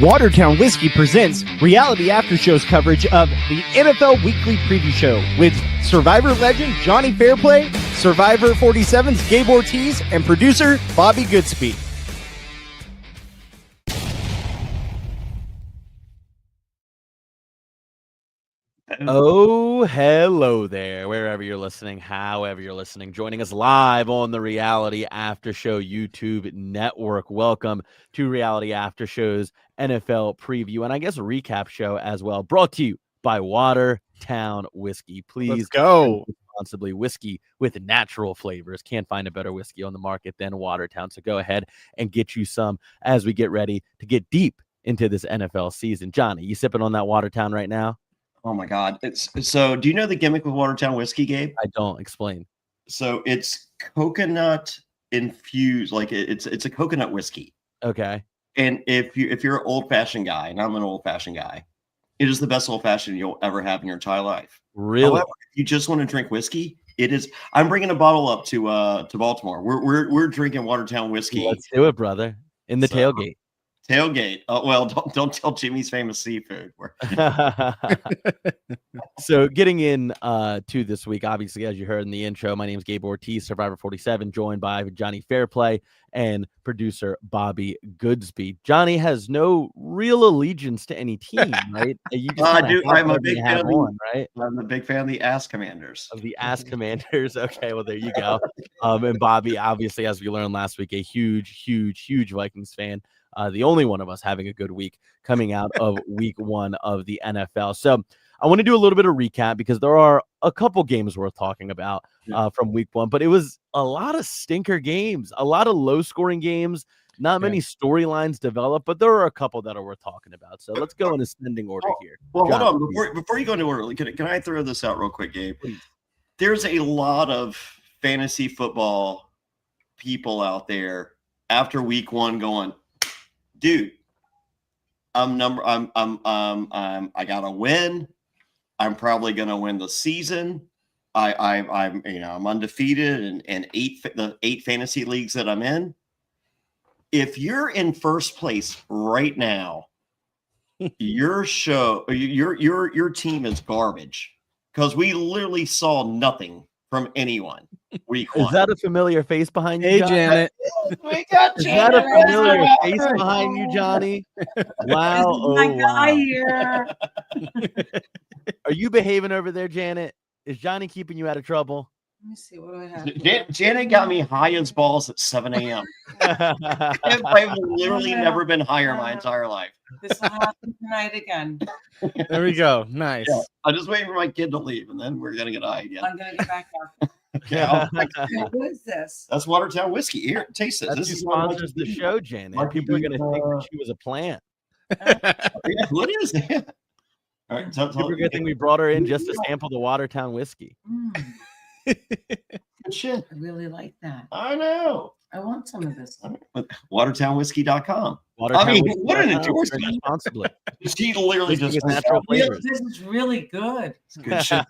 Watertown Whiskey presents Reality After Show's coverage of the NFL Weekly Preview Show with Survivor Legend Jonny Fairplay, Survivor 47's Gabe Ortis, and producer Bobby Goodsby. Oh, hello there, wherever you're listening, however you're listening, joining us live on the Reality After Show YouTube network. Welcome to Reality After Show's NFL preview and I guess a recap show as well, brought to you by Watertown Whiskey. Please Let's go. Responsibly, whiskey with natural flavors. Can't find a better whiskey on the market than Watertown. So go ahead and get you some as we get ready to get deep into this NFL season. Johnny, you sipping on that Watertown right now? Oh my God. So do you know the gimmick with Watertown whiskey, Gabe? I don't. Explain. So it's coconut infused, like it's a coconut whiskey. Okay. And if you're an old-fashioned guy, and I'm an old-fashioned guy, it is the best old-fashioned you'll ever have in your entire life. Really? However, if you just want to drink whiskey, it is. I'm bringing a bottle up to Baltimore. We're drinking Watertown whiskey. Let's do it, brother. In the tailgate. Tailgate. Oh, well, don't tell Jimmy's Famous Seafood. So getting in to this week, obviously, as you heard in the intro, my name is Gabe Ortis, Survivor 47, joined by Jonny Fairplay and producer Bobby Goodsby. Johnny has no real allegiance to any team, right? You just I do. I'm a big fan right? I'm a big fan of the Ass Commanders. Of the Ass Commanders. Okay, well, there you go. And Bobby, obviously, as we learned last week, a huge Vikings fan. The only one of us having a good week coming out of week one of the NFL. So I want to do a little bit of recap because there are a couple games worth talking about from week one, but it was a lot of stinker games, a lot of low scoring games, not many storylines developed, but there are a couple that are worth talking about. So let's go in ascending order here. Well, John, hold on. Before you go into order, can I throw this out real quick, Gabe? Please. There's a lot of fantasy football people out there after week one going, dude, I gotta win. I'm probably gonna win the season. I'm undefeated in the eight fantasy leagues that I'm in. If you're in first place right now, your team is garbage because we literally saw nothing from anyone. Week one. Is that a familiar face behind you? Hey, Johnny? Janet. We got Is that a familiar face behind you, Johnny? Wow. Oh, my guy here. Are you behaving over there, Janet? Is Johnny keeping you out of trouble? Let me see. What do I have? Janet got me high as balls at 7 a.m. I've literally never been higher my entire life. This will happen tonight again. There we go. Nice. Yeah, I'm just waiting for my kid to leave, and then we're gonna get high again. I'm gonna get back up. Yeah, What is this? that's Watertown whiskey. Here, taste this. That's This who is what I like sponsors to the do. show, Janet. Like People are you going to do, think that she was a plant. Yeah, what is it? All right, People are going to think we brought her in just to sample the Watertown whiskey. Good shit. I really like that. I know. I want some of this. WatertownWhiskey.com. Watertown I mean, whiskey. what an Drink endorsement. Responsibly. She literally Whiskey just with natural This flavors. is really good. It's good shit.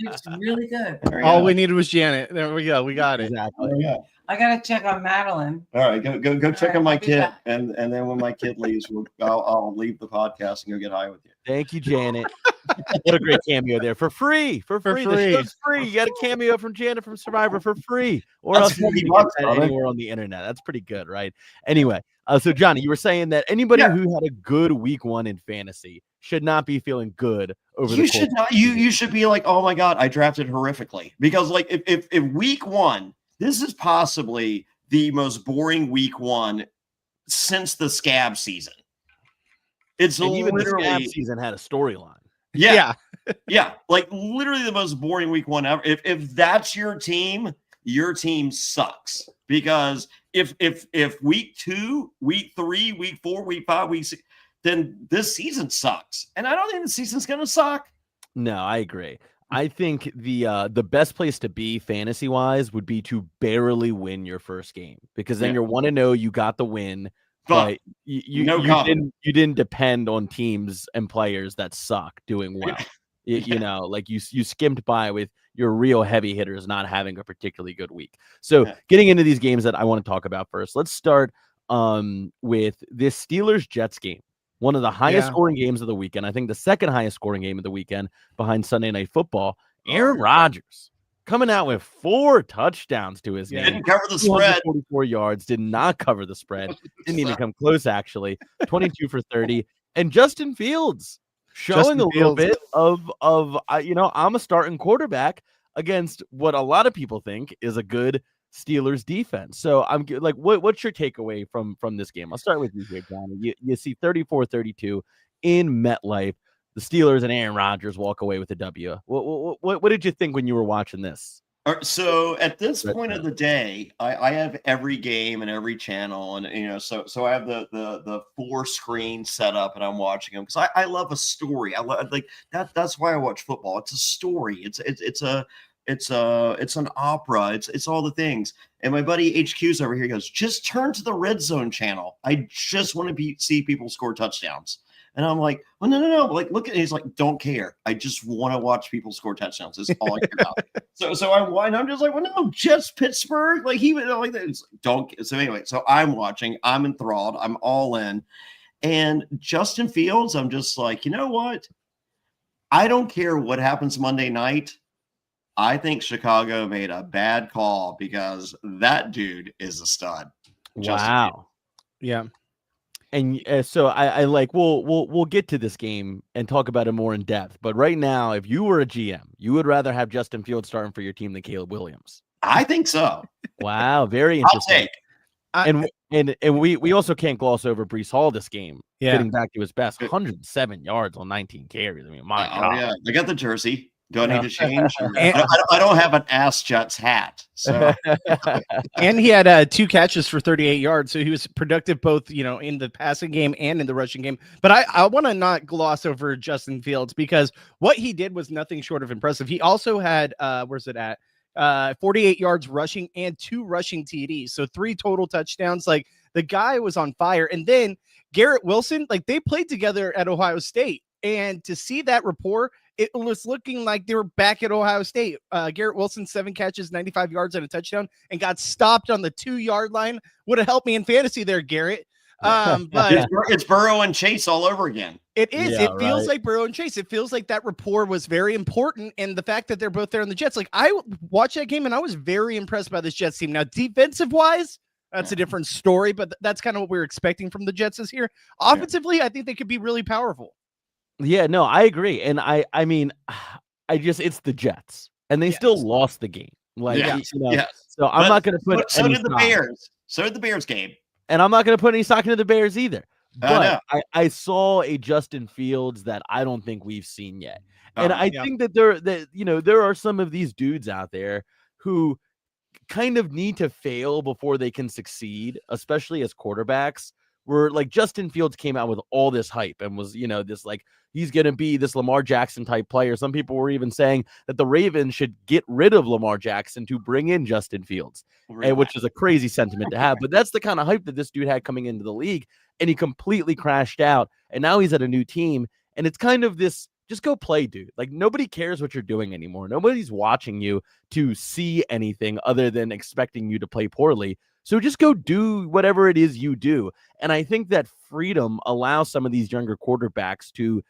It's really good. There we All go. we needed was Janet. There we go. We got it. Exactly. There we go. I gotta check on Madeline. All right, go check right, on my I'll be kid, back. and then when my kid leaves, I'll leave the podcast and go get high with you. Thank you, Janet. What a great cameo there. For free. For free. The free. show's free. You got a cameo from Janet from Survivor for free. Or That's else you $50, can get that brother. anywhere on the internet. That's pretty good, right? Anyway, so Johnny, you were saying that anybody who had a good week one in fantasy should not be feeling good over the You course should not. You should be like, oh my god, I drafted horrifically, because like if week one, this is possibly the most boring week one since the scab season. It's And even the literally scab season had a storyline. yeah, like literally the most boring week one ever. If that's your team sucks, because if week 2, week 3, week 4, week 5, week 6, then this season sucks, and I don't think the season's gonna suck. No, I agree. I think the best place to be fantasy wise would be to barely win your first game, because then you're 1-0, you got the win, but you didn't depend on teams and players that suck doing well. You know, like you skimmed by with your real heavy hitters not having a particularly good week. So getting into these games that I want to talk about first, let's start with this Steelers-Jets game one of the highest Yeah. scoring games of the weekend. I think the second highest scoring game of the weekend behind Sunday Night Football. Aaron Rodgers coming out with 4 touchdowns to his name. Didn't cover the spread. 44 yards, did not cover the spread. Didn't even come close, actually. 22 for 30. And Justin Fields showing a little bit of I'm a starting quarterback against what a lot of people think is a good Steelers defense. So I'm like, what's your takeaway from this game? I'll start with you here, Johnny. You see 34-32 in MetLife. The Steelers and Aaron Rodgers walk away with a W. What did you think when you were watching this? So at this point of the day, I have every game and every channel, and so I have the 4 screens set up, and I'm watching them because I love a story. I love like that. That's why I watch football. It's a story. It's an opera. It's all the things. And my buddy HQ's over here goes, just turn to the Red Zone channel. I just want to see people score touchdowns. And I'm like, well, no. Like, look at it. He's like, don't care. I just want to watch people score touchdowns. That's all I care about. So I'm just like, well, no, just Pittsburgh. Like, he would like that. Don't. So anyway, so I'm watching. I'm enthralled. I'm all in. And Justin Fields, I'm just like, you know what? I don't care what happens Monday night. I think Chicago made a bad call because that dude is a stud. Wow. Yeah. And so I like we'll get to this game and talk about it more in depth. But right now, if you were a GM, you would rather have Justin Fields starting for your team than Caleb Williams. I think so. Wow, very interesting. I'll take. And we also can't gloss over Breece Hall this game. Yeah. Getting back to his best, 107 yards on 19 carries. I mean, my God. Yeah, I got the jersey. Do I need to change? I don't have an Ass Jets hat. So. And he had 2 catches for 38 yards, so he was productive both, in the passing game and in the rushing game. But I want to not gloss over Justin Fields because what he did was nothing short of impressive. He also had 48 yards rushing and 2 rushing TDs, so 3 total touchdowns. Like, the guy was on fire. And then Garrett Wilson, like, they played together at Ohio State, and to see that rapport, it was looking like they were back at Ohio State. Garrett Wilson, 7 catches, 95 yards and a touchdown, and got stopped on the 2-yard line. Would have helped me in fantasy there, Garrett. But it's Burrow and Chase all over again. It is. Yeah, it feels like Burrow and Chase. It feels like that rapport was very important. And the fact that they're both there on the Jets, like, I watched that game and I was very impressed by this Jets team. Now, defensive wise, that's a different story, but that's kind of what we're expecting from the Jets this year. Offensively, I think they could be really powerful. Yeah, no, I agree. And I mean, it's the Jets, and they still lost the game. Like, so I'm not going to put. So did the Bears. So did the Bears game. And I'm not going to put any stock into the Bears either. But I saw a Justin Fields that I don't think we've seen yet. And I think that there are some of these dudes out there who kind of need to fail before they can succeed, especially as quarterbacks. Where like Justin Fields came out with all this hype and was, this like he's going to be this Lamar Jackson type player. Some people were even saying that the Ravens should get rid of Lamar Jackson to bring in Justin Fields, which is a crazy sentiment to have. But that's the kind of hype that this dude had coming into the league, and he completely crashed out. And now he's at a new team, and it's kind of this. Just go play, dude. Like, nobody cares what you're doing anymore. Nobody's watching you to see anything other than expecting you to play poorly. So just go do whatever it is you do. And I think that freedom allows some of these younger quarterbacks to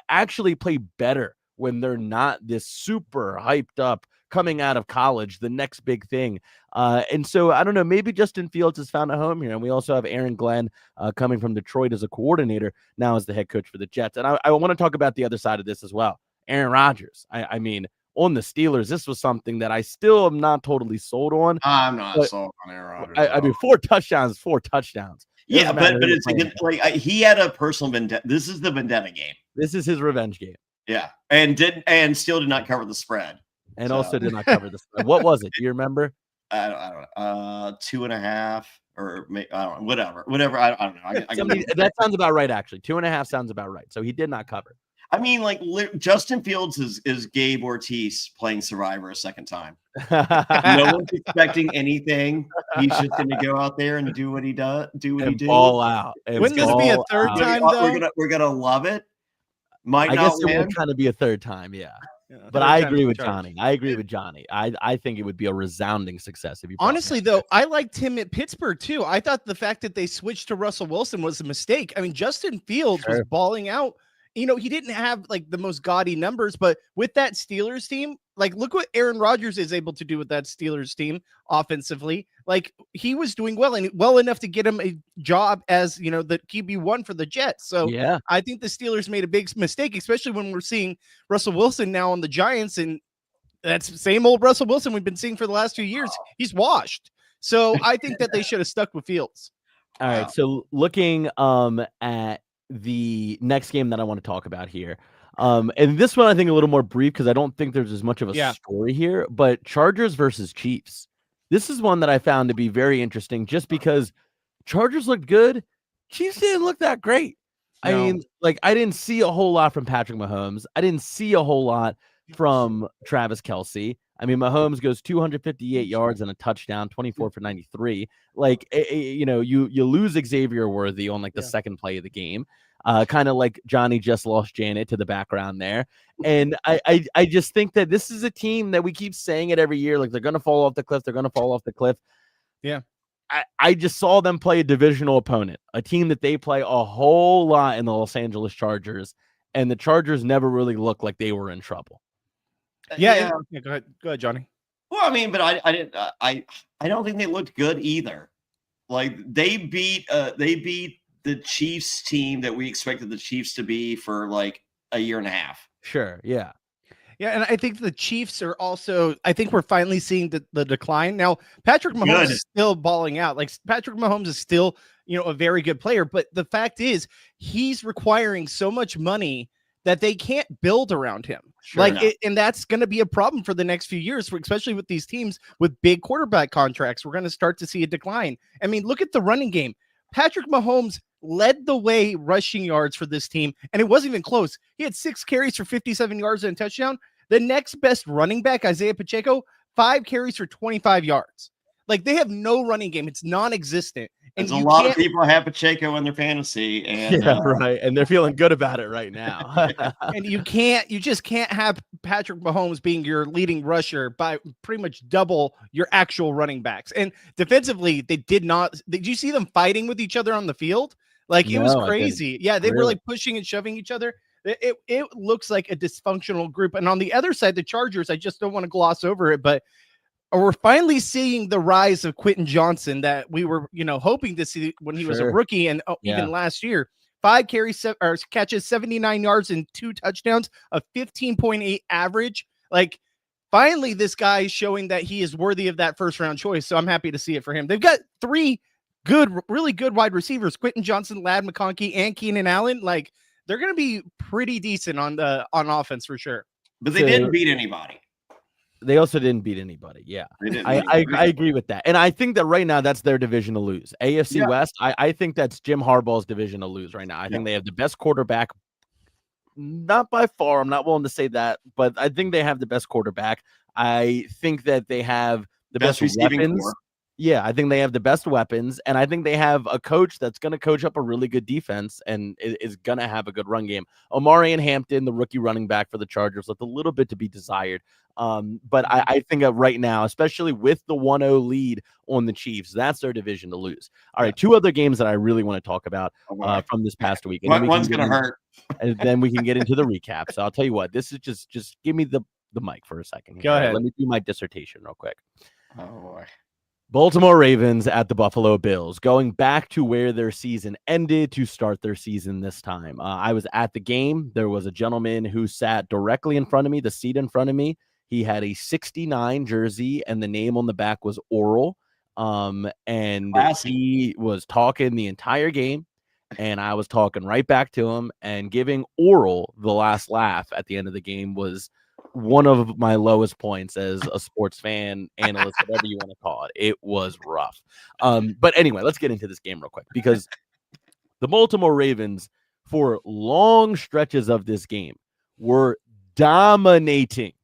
actually play better when they're not this super hyped up coming out of college, the next big thing. And so, I don't know, maybe Justin Fields has found a home here. And we also have Aaron Glenn coming from Detroit as a coordinator, now as the head coach for the Jets. And I want to talk about the other side of this as well. Aaron Rodgers. I mean, on the Steelers, this was something that I still am not totally sold on. I'm not sold on Aaron Rodgers. I mean, 4 touchdowns. Yeah, but it's like he had a personal vendetta. This is the vendetta game. This is his revenge game. Yeah, and still did not cover the spread. And also did not cover the spread. What was it? Do you remember? I don't know. 2.5 or maybe, I don't know. Whatever. I don't know. That sounds about right, actually. 2.5 sounds about right. So he did not cover. I mean, like Justin Fields is Gabe Ortiz playing Survivor a second time. No one's expecting anything. He's just going to go out there and do what he does. Ball out. Wouldn't this be a third time though? We're gonna love it. I guess it will kind of be a third time. Yeah. But I agree with Johnny. I think it would be a resounding success if you. Honestly, though, I liked him at Pittsburgh too. I thought the fact that they switched to Russell Wilson was a mistake. I mean, Justin Fields was balling out. You know, he didn't have like the most gaudy numbers, but with that Steelers team, like look what Aaron Rodgers is able to do with that Steelers team offensively. Like he was doing well and well enough to get him a job as, you know, the QB1 for the Jets. So yeah, I think the Steelers made a big mistake, especially when we're seeing Russell Wilson now on the Giants, and that's the same old Russell Wilson we've been seeing for the last 2 years. He's washed. So I think that they should have stuck with Fields. All right. So looking at the next game that I want to talk about here. And this one I think a little more brief because I don't think there's as much of a story here, but Chargers versus Chiefs. This is one that I found to be very interesting just because Chargers looked good. Chiefs didn't look that great. No. I mean, like I didn't see a whole lot from Patrick Mahomes. I didn't see a whole lot from Travis Kelce. I mean, Mahomes goes 258 yards and a touchdown, 24 for 93. Like, you know, you lose Xavier Worthy on like the second play of the game. Kind of like Johnny just lost Janet to the background there. And I just think that this is a team that we keep saying it every year. Like they're going to fall off the cliff. They're going to fall off the cliff. Yeah. I just saw them play a divisional opponent, a team that they play a whole lot in the Los Angeles Chargers. And the Chargers never really looked like they were in trouble. Yeah. Go ahead, Johnny. Well, I mean, but I don't think they looked good either. Like they beat the Chiefs team that we expected the Chiefs to be for like a year and a half. Sure. Yeah. Yeah, and I think the Chiefs are also, I think we're finally seeing the decline. Now, Patrick Mahomes is still balling out. Like Patrick Mahomes is still, you know, a very good player, but the fact is he's requiring so much money that they can't build around him. Sure, and that's going to be a problem for the next few years, especially with these teams with big quarterback contracts. We're going to start to see a decline. I mean, look at the running game. Patrick Mahomes led the way rushing yards for this team, and it wasn't even close. He had 6 carries for 57 yards and a touchdown. The next best running back, Isaiah Pacheco, 5 carries for 25 yards. Like they have no running game. It's non-existent. And a lot of people have Pacheco in their fantasy, and right, and they're feeling good about it right now. And you just can't have Patrick Mahomes being your leading rusher by pretty much double your actual running backs. And defensively, they did not. Did you see them fighting with each other on the field? Like it was crazy. Yeah, they were like pushing and shoving each other. It looks like a dysfunctional group. And on the other side, the Chargers, I just don't want to gloss over it, but we're finally seeing the rise of Quentin Johnson that we were, you know, hoping to see when he was a rookie and even last year. 5 carries or catches, 79 yards and 2 touchdowns, a 15.8 average. Like finally, this guy is showing that he is worthy of that first round choice. So I'm happy to see it for him. They've got 3 really good wide receivers: Quentin Johnson, Ladd McConkey, and Keenan Allen. Like they're going to be pretty decent on offense for sure. But they didn't beat anybody. They also didn't beat anybody. Yeah, I agree with that. And I think that right now that's their division to lose. AFC West, I think that's Jim Harbaugh's division to lose right now. I think they have the best quarterback. Not by far. I'm not willing to say that, but I think they have the best quarterback. I think that they have the best receiving weapons. Yeah, I think they have the best weapons, and I think they have a coach that's going to coach up a really good defense and is going to have a good run game. Omari and Hampton, the rookie running back for the Chargers, left a little bit to be desired. But I think right now, especially with the 1-0 lead on the Chiefs, that's their division to lose. All right, 2 other games that I really want to talk about from this past week. And one's going to hurt. And then we can get into the recap. So I'll tell you what, this is just give me the mic for a second here. Go ahead. Let me do my dissertation real quick. Oh, boy. Baltimore Ravens at the Buffalo Bills, going back to where their season ended to start their season this time. I was at the game. There was a gentleman who sat directly in front of me, the seat in front of me. He had a 69 jersey, and the name on the back was Oral. And he was talking the entire game, and I was talking right back to him, and giving Oral the last laugh at the end of the game was one of my lowest points as a sports fan, analyst, whatever you want to call it. It was rough. But anyway, let's get into this game real quick, because the Baltimore Ravens, for long stretches of this game, were dominating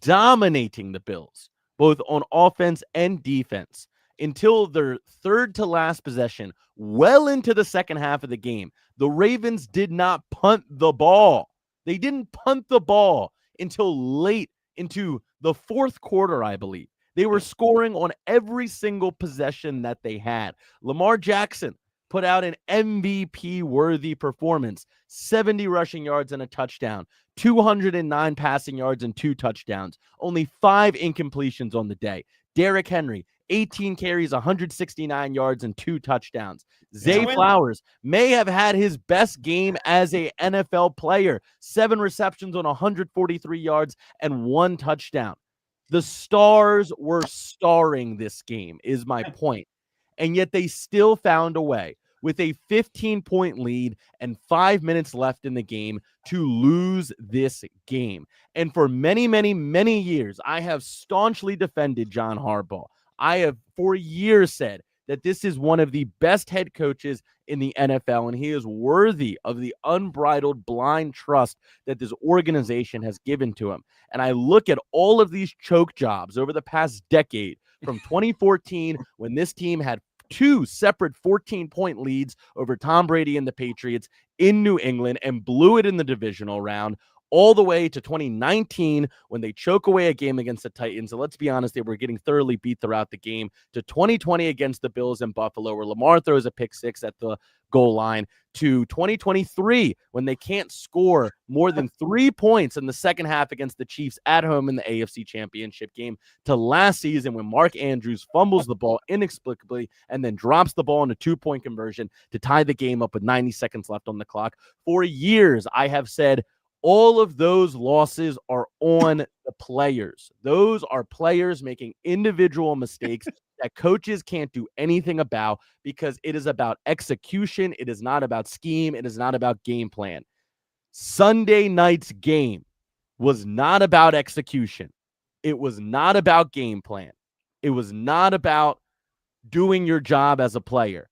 the Bills, both on offense and defense, until their third to last possession, well into the second half of the game. The Ravens did not punt the ball. They didn't punt the ball. until late into the fourth quarter, I believe. They were scoring on every single possession that they had. Lamar Jackson put out an MVP-worthy performance, 70 rushing yards and a touchdown, 209 passing yards and 2 touchdowns, only 5 incompletions on the day. Derrick Henry, 18 carries, 169 yards and 2 touchdowns. Zay Flowers may have had his best game as a NFL player, 7 receptions on 143 yards and 1 touchdown. The stars were starring this game, is my point. And yet they still found a way with a 15-point lead and 5 minutes left in the game to lose this game. And for many, many, many years, I have staunchly defended John Harbaugh. I have for years said that this is one of the best head coaches in the NFL, and he is worthy of the unbridled blind trust that this organization has given to him. And I look at all of these choke jobs over the past decade, from 2014, when this team had 2 separate 14-point leads over Tom Brady and the Patriots in New England and blew it in the divisional round, all the way to 2019 when they choke away a game against the Titans. And let's be honest, they were getting thoroughly beat throughout the game, to 2020 against the Bills in Buffalo, where Lamar throws a pick 6 at the goal line, to 2023 when they can't score more than 3 points in the second half against the Chiefs at home in the AFC Championship game, to last season when Mark Andrews fumbles the ball inexplicably and then drops the ball in a 2-point conversion to tie the game up with 90 seconds left on the clock. For years, I have said, all of those losses are on the players. Those are players making individual mistakes that coaches can't do anything about, because it is about execution. It is not about scheme. It is not about game plan. Sunday night's game was not about execution. It was not about game plan. It was not about doing your job as a player.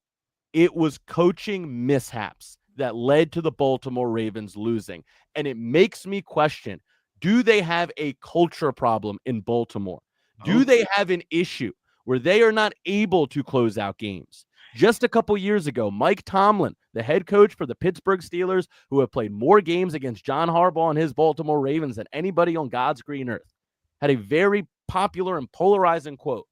It was coaching mishaps that led to the Baltimore Ravens losing. And it makes me question, do they have a culture problem in Baltimore? Do they have an issue where they are not able to close out games? Just a couple years ago, Mike Tomlin, the head coach for the Pittsburgh Steelers, who have played more games against John Harbaugh and his Baltimore Ravens than anybody on God's green earth, had a very popular and polarizing quote.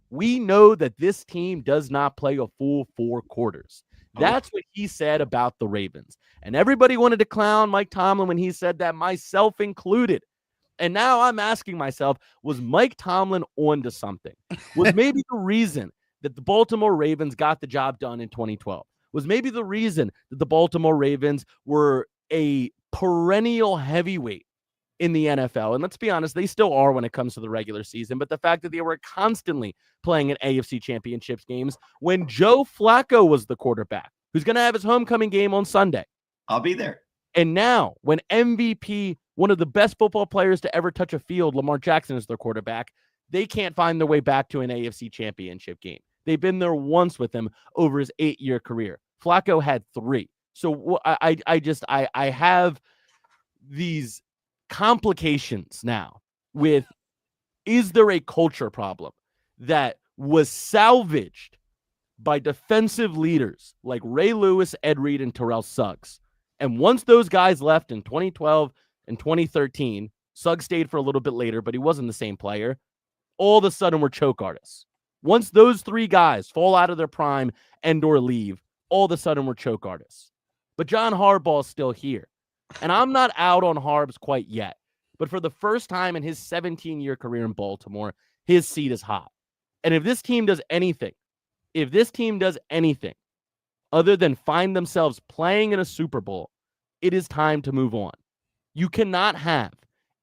We know that this team does not play a full 4 quarters. That's what he said about the Ravens. And everybody wanted to clown Mike Tomlin when he said that, myself included. And now I'm asking myself, was Mike Tomlin on to something? Was maybe the reason that the Baltimore Ravens got the job done in 2012? Was maybe the reason that the Baltimore Ravens were a perennial heavyweight in the NFL? And let's be honest, they still are when it comes to the regular season. But the fact that they were constantly playing in AFC Championships games when Joe Flacco was the quarterback, who's going to have his homecoming game on Sunday. I'll be there. And now when MVP, one of the best football players to ever touch a field, Lamar Jackson, is their quarterback, they can't find their way back to an AFC Championship game. They've been there once with him over his 8-year career. Flacco had 3. So I have these complications now with, is there a culture problem that was salvaged by defensive leaders like Ray Lewis, Ed Reed, and Terrell Suggs? And once those guys left in 2012 and 2013, Suggs stayed for a little bit later, but he wasn't the same player. All of a sudden, we're choke artists. Once those 3 guys fall out of their prime and or leave, all of a sudden, we're choke artists. But John Harbaugh is still here. And I'm not out on Harbs quite yet. But for the first time in his 17-year career in Baltimore, his seat is hot. And if this team does anything other than find themselves playing in a Super Bowl, it is time to move on. You cannot have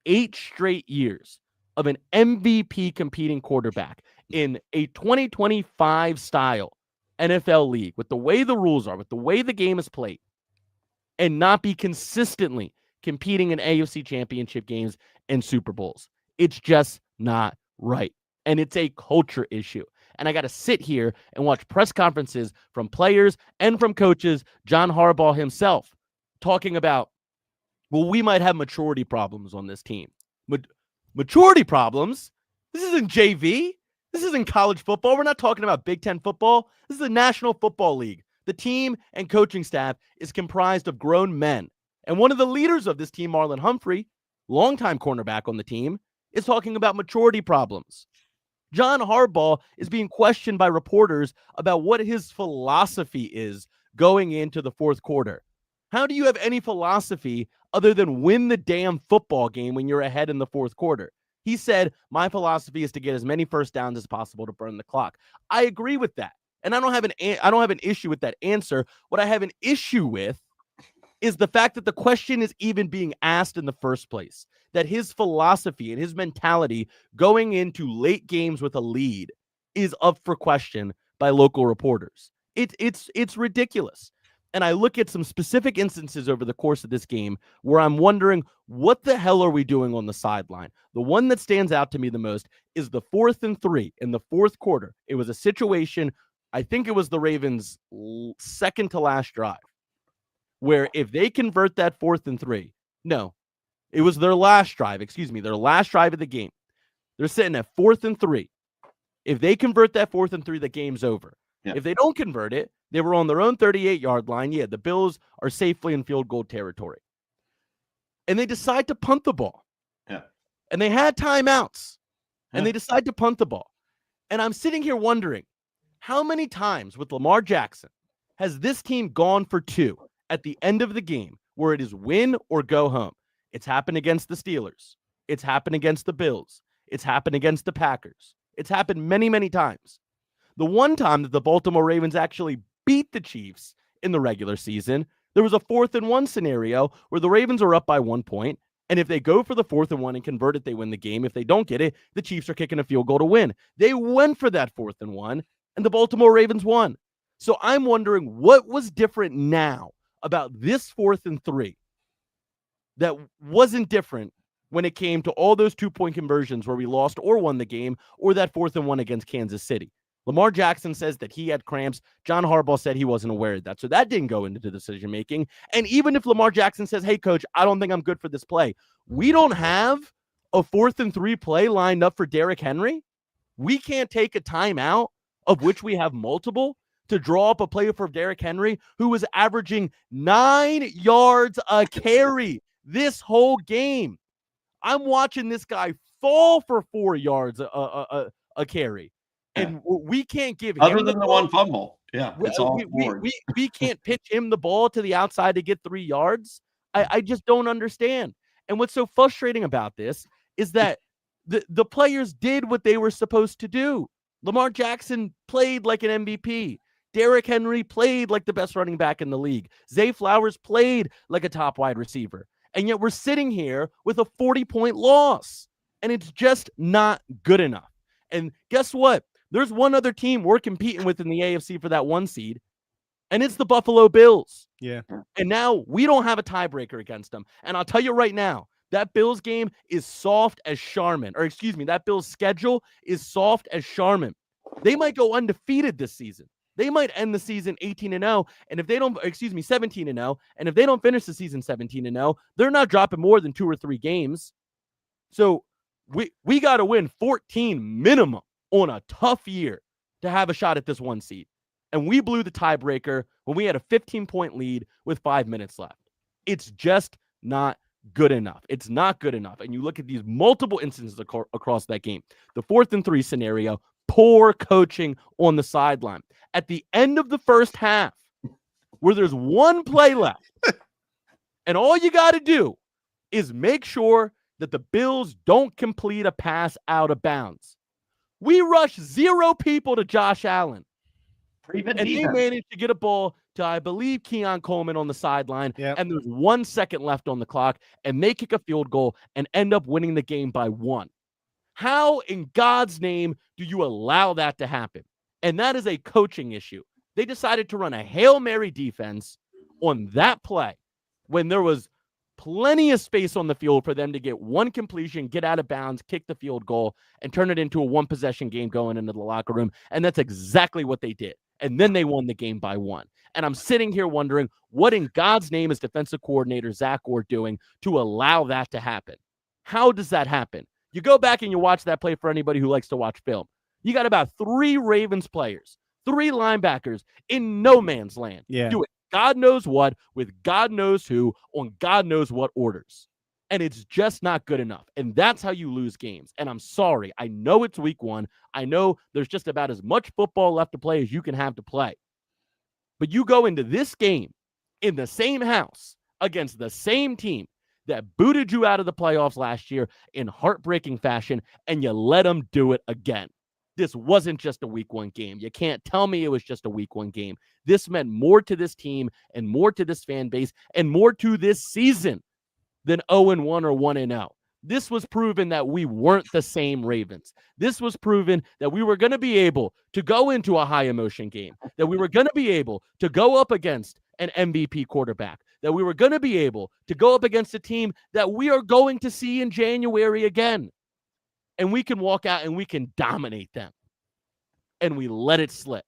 8 straight years of an MVP competing quarterback in a 2025 style NFL league, with the way the rules are, with the way the game is played, and not be consistently competing in AFC Championship games and Super Bowls. It's just not right. And it's a culture issue. And I got to sit here and watch press conferences from players and from coaches, John Harbaugh himself, talking about, well, we might have maturity problems on this team. Maturity problems? This isn't JV. This isn't college football. We're not talking about Big Ten football. This is the National Football League. The team and coaching staff is comprised of grown men. And one of the leaders of this team, Marlon Humphrey, longtime cornerback on the team, is talking about maturity problems. John Harbaugh is being questioned by reporters about what his philosophy is going into the fourth quarter. How do you have any philosophy other than win the damn football game when you're ahead in the fourth quarter? He said, my philosophy is to get as many first downs as possible to burn the clock. I agree with that. And I don't have an issue with that answer. What I have an issue with is the fact that the question is even being asked in the first place, that his philosophy and his mentality going into late games with a lead is up for question by local reporters. It's ridiculous. And I look at some specific instances over the course of this game where I'm wondering, what the hell are we doing on the sideline? The one that stands out to me the most is the 4th and 3 in the fourth quarter. It was a situation, I think it was the Ravens' second to last drive, where if they convert that 4th and 3, no, it was their last drive, their last drive of the game. They're sitting at 4th and 3. If they convert that 4th and 3, the game's over. Yeah. If they don't convert it, they were on their own 38-yard line. Yeah, the Bills are safely in field goal territory. And they decide to punt the ball. Yeah. And they had timeouts. Yeah. And they decide to punt the ball. And I'm sitting here wondering, how many times with Lamar Jackson has this team gone for 2 at the end of the game where it is win or go home? It's happened against the Steelers. It's happened against the Bills. It's happened against the Packers. It's happened many, many times. The one time that the Baltimore Ravens actually beat the Chiefs in the regular season, there was a 4th and 1 scenario where the Ravens are up by 1 point, and if they go for the 4th and 1 and convert it, they win the game. If they don't get it, the Chiefs are kicking a field goal to win. They went for that 4th and 1, and the Baltimore Ravens won. So I'm wondering what was different now about this 4th and 3 that wasn't different when it came to all those 2-point conversions where we lost or won the game, or that 4th and 1 against Kansas City. Lamar Jackson says that he had cramps. John Harbaugh said he wasn't aware of that. So that didn't go into the decision-making. And even if Lamar Jackson says, hey, coach, I don't think I'm good for this play, we don't have a 4th and 3 play lined up for Derrick Henry. We can't take a timeout, of which we have multiple, to draw up a play for Derrick Henry, who was averaging 9 yards a carry this whole game. I'm watching this guy fall for 4 yards a carry. And we can't give him other than the one fumble. Yeah, it's all we can't pitch him the ball to the outside to get 3 yards. I just don't understand. And what's so frustrating about this is that the players did what they were supposed to do. Lamar Jackson played like an MVP. Derrick Henry played like the best running back in the league. Zay Flowers played like a top wide receiver. And yet we're sitting here with a 40-point loss. And it's just not good enough. And guess what? There's one other team we're competing with in the AFC for that 1 seed, and it's the Buffalo Bills. Yeah. And now we don't have a tiebreaker against them. And I'll tell you right now, that Bills game is soft as Charmin. Or excuse me, that Bills schedule is soft as Charmin. They might go undefeated this season. They might end the season 18-0, and if they don't, 17-0, and if they don't finish the season 17-0, they're not dropping more than 2 or 3 games. So we got to win 14 minimum on a tough year to have a shot at this 1 seed. And we blew the tiebreaker when we had a 15-point lead with 5 minutes left. It's just not good enough. It's not good enough. And you look at these multiple instances across that game. The 4th and 3 scenario, poor coaching on the sideline. At the end of the first half, where there's 1 play left, and all you got to do is make sure that the Bills don't complete a pass out of bounds. We rushed 0 people to Josh Allen. And they managed to get a ball to, I believe, Keon Coleman on the sideline. Yep. And there's 1 second left on the clock. And they kick a field goal and end up winning the game by 1. How in God's name do you allow that to happen? And that is a coaching issue. They decided to run a Hail Mary defense on that play when there was plenty of space on the field for them to get 1 completion, get out of bounds, kick the field goal, and turn it into a 1-possession game going into the locker room. And that's exactly what they did. And then they won the game by 1. And I'm sitting here wondering, what in God's name is defensive coordinator Zach Orr doing to allow that to happen? How does that happen? You go back and you watch that play for anybody who likes to watch film. You got about 3 Ravens players, 3 linebackers in no man's land. Yeah. Doing God knows what with God knows who on God knows what orders. And it's just not good enough. And that's how you lose games. And I'm sorry. I know it's week 1. I know there's just about as much football left to play as you can have to play. But you go into this game in the same house against the same team that booted you out of the playoffs last year in heartbreaking fashion, and you let them do it again. This wasn't just a week 1 game. You can't tell me it was just a week 1 game. This meant more to this team and more to this fan base and more to this season than 0-1 or 1-0. This was proven that we weren't the same Ravens. This was proven that we were going to be able to go into a high emotion game, that we were going to be able to go up against an MVP quarterback, that we were going to be able to go up against a team that we are going to see in January again. And we can walk out and we can dominate them. And we let it slip.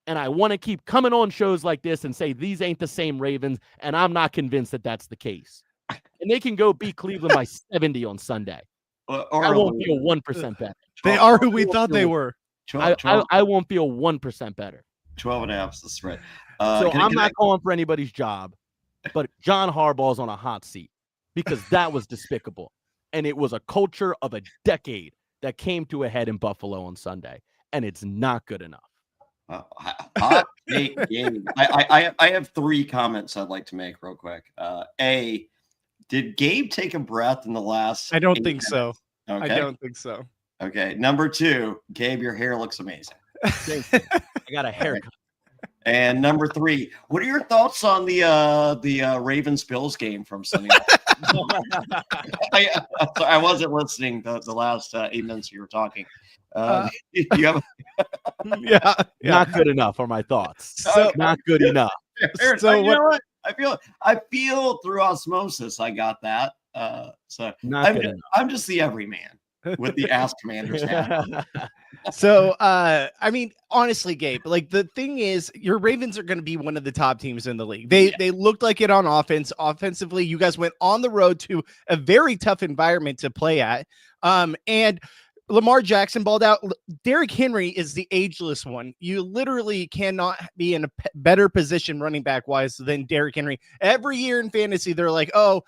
And I want to keep coming on shows like this and say these ain't the same Ravens, and I'm not convinced that that's the case. And they can go beat Cleveland by 70 on Sunday. I won't feel 1% better. They are who we thought they were. 12, I won't feel 1% better. 12.5 is the spread. So I'm not calling for anybody's job, but John Harbaugh's on a hot seat because that was despicable. And it was a culture of a decade that came to a head in Buffalo on Sunday. And it's not good enough. Hot take game. I have 3 comments I'd like to make real quick. A, did Gabe take a breath in the last? I don't think so. Okay. I don't think so. Okay. Number 2, Gabe, your hair looks amazing. Thank you. I got a haircut. And number 3, what are your thoughts on the Ravens Bills game from Sunday night? I wasn't listening the last 8 minutes you were talking. You have Yeah. not Not good enough are my thoughts. So- Not good enough. So you know what? I feel through osmosis I got that. So Not good enough. I'm just the everyman with the Ask Commanders hat. So, I mean, honestly, Gabe, like the thing is, your Ravens are going to be one of the top teams in the league. They looked like it on offense. Offensively, you guys went on the road to a very tough environment to play at. And Lamar Jackson balled out. Derrick Henry is the ageless one. You literally cannot be in a better position running back wise than Derrick Henry. Every year in fantasy, they're like, oh,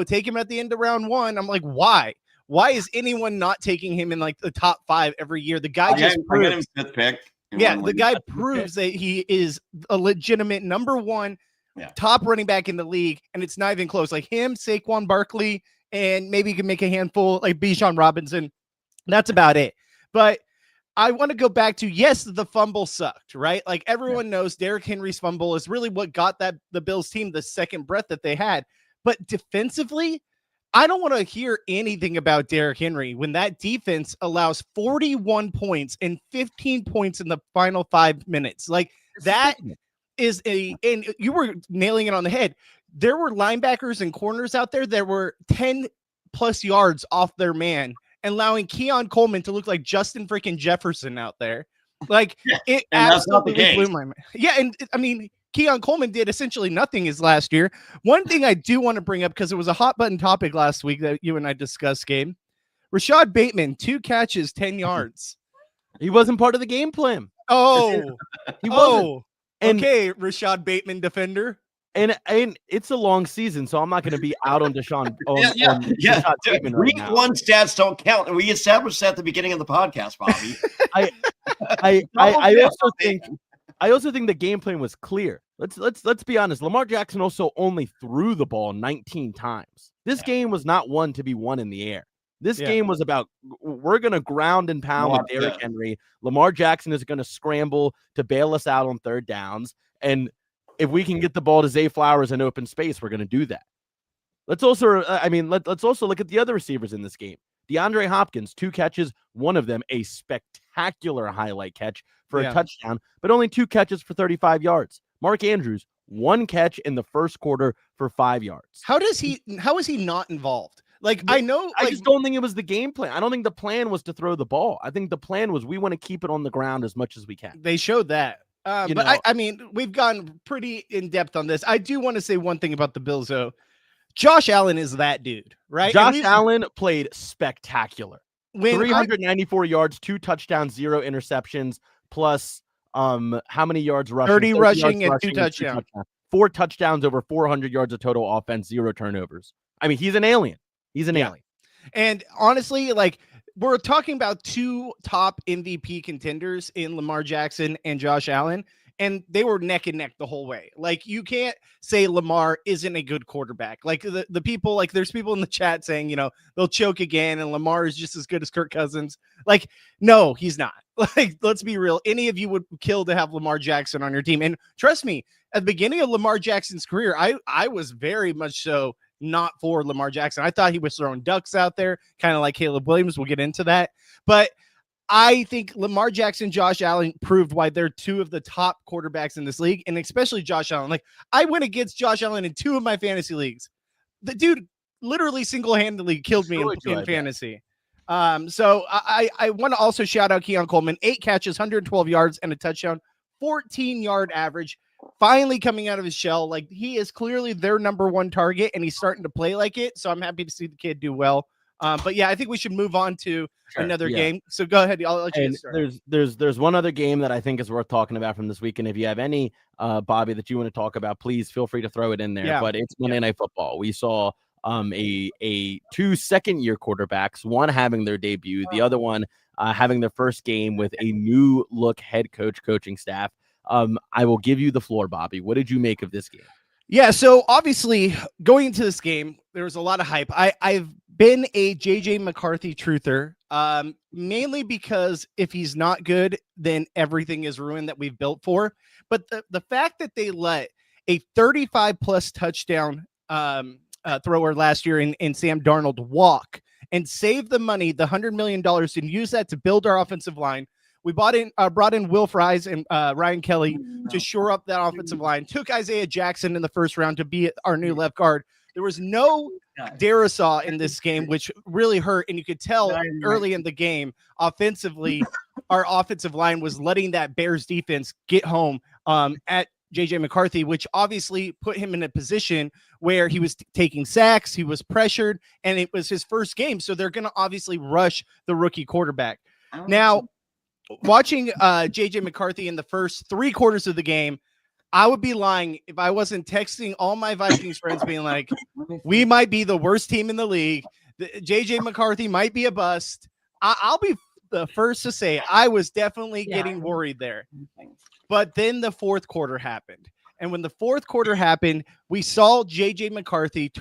take him at the end of round 1. I'm like, why? Why is anyone not taking him in like the top 5 every year? The guy I got him 5th pick. Yeah, the guy proves that he is a legitimate number 1 top running back in the league, and it's not even close. Like him, Saquon Barkley, and maybe you can make a handful like Bijan Robinson. That's about it. But I want to go back to, yes, the fumble sucked, right? Like everyone knows Derrick Henry's fumble is really what got the Bills team the second breath that they had. But defensively, I don't want to hear anything about Derrick Henry when that defense allows 41 points and 15 points in the final 5 minutes. Like that is and you were nailing it on the head. There were linebackers and corners out there that were 10 plus yards off their man and allowing Keon Coleman to look like Justin freaking Jefferson out there. Like it absolutely blew my mind. Yeah. And I mean, Keon Coleman did essentially nothing his last year. One thing I do want to bring up, because it was a hot button topic last week that you and I discussed, Gabe. Rashad Bateman, 2 catches, 10 yards. He wasn't part of the game plan. Oh, He wasn't. And, okay, Rashad Bateman defender. And it's a long season, so I'm not going to be out on Deshaun. Rashad Bateman right now. Week 1 stats don't count, and we established that at the beginning of the podcast, Bobby. I also think the game plan was clear. Let's be honest. Lamar Jackson also only threw the ball 19 times. This game was not one to be won in the air. This game was about, we're going to ground and pound with Derrick Henry. Lamar Jackson is going to scramble to bail us out on 3rd downs. And if we can get the ball to Zay Flowers in open space, we're going to do that. Let's also look at the other receivers in this game. DeAndre Hopkins, 2 catches, one of them a spectacular highlight catch for a touchdown, but only 2 catches for 35 yards. Mark Andrews, 1 catch in the first quarter for 5 yards. How is he not involved? Like, I just don't think it was the game plan. I don't think the plan was to throw the ball. I think the plan was we want to keep it on the ground as much as we can. They showed that. I mean, we've gone pretty in depth on this. I do want to say one thing about the Bills, though. Josh Allen is that dude, right? Josh Allen played spectacular. 394 yards, 2 touchdowns, 0 interceptions, plus how many yards rushing? 30 rushing and 2 touchdowns. 4 touchdowns, over 400 yards of total offense, 0 turnovers. I mean, he's an alien. He's an alien. And honestly, like, we're talking about 2 top MVP contenders in Lamar Jackson and Josh Allen, and they were neck and neck the whole way. Like, you can't say Lamar isn't a good quarterback. Like, the people, like, there's people in the chat saying, you know, they'll choke again and Lamar is just as good as Kirk Cousins. Like, no, he's not. Like, let's be real. Any of you would kill to have Lamar Jackson on your team. And trust me, at the beginning of Lamar Jackson's career, I was very much so not for Lamar Jackson. I thought he was throwing ducks out there, kind of like Caleb Williams. We'll get into that. But I think Lamar Jackson, Josh Allen proved why they're 2 of the top quarterbacks in this league, and especially Josh Allen. Like, I went against Josh Allen in 2 of my fantasy leagues. The dude literally single-handedly killed me in fantasy. So I want to also shout out Keon Coleman, 8 catches, 112 yards, and a touchdown, 14-yard average. Finally coming out of his shell. Like, he is clearly their number 1 target, and he's starting to play like it. So I'm happy to see the kid do well. But yeah, I think we should move on to another game. So go ahead. I'll let you get started. There's one other game that I think is worth talking about from this weekend. If you have any, Bobby, that you want to talk about, please feel free to throw it in there. Yeah. But it's Monday Night Football. We saw a 2 second-year quarterbacks, one having their debut, the other one having their first game with a new look head coaching staff. I will give you the floor, Bobby. What did you make of this game? Yeah, so obviously going into this game, there was a lot of hype. I've been a JJ McCarthy truther, mainly because if he's not good, then everything is ruined that we've built for. But the fact that they let a 35-plus touchdown thrower last year in Sam Darnold walk and save the money, the $100 million, and use that to build our offensive line. We brought in Will Fries and Ryan Kelly to shore up that offensive line. Took Isaiah Jackson in the first round to be our new left guard. There was no Darisaw in this game, which really hurt. And you could tell early in the game, offensively, our offensive line was letting that Bears defense get home at JJ McCarthy, which obviously put him in a position where he was taking sacks, he was pressured, and it was his first game. So they're going to obviously rush the rookie quarterback. Now, watching JJ McCarthy in the first 3 quarters of the game, I would be lying if I wasn't texting all my Vikings friends being like, we might be the worst team in the league. JJ McCarthy might be a bust. I'll be the first to say I was definitely getting worried there. But then the 4th quarter happened. And when the 4th quarter happened, we saw JJ McCarthy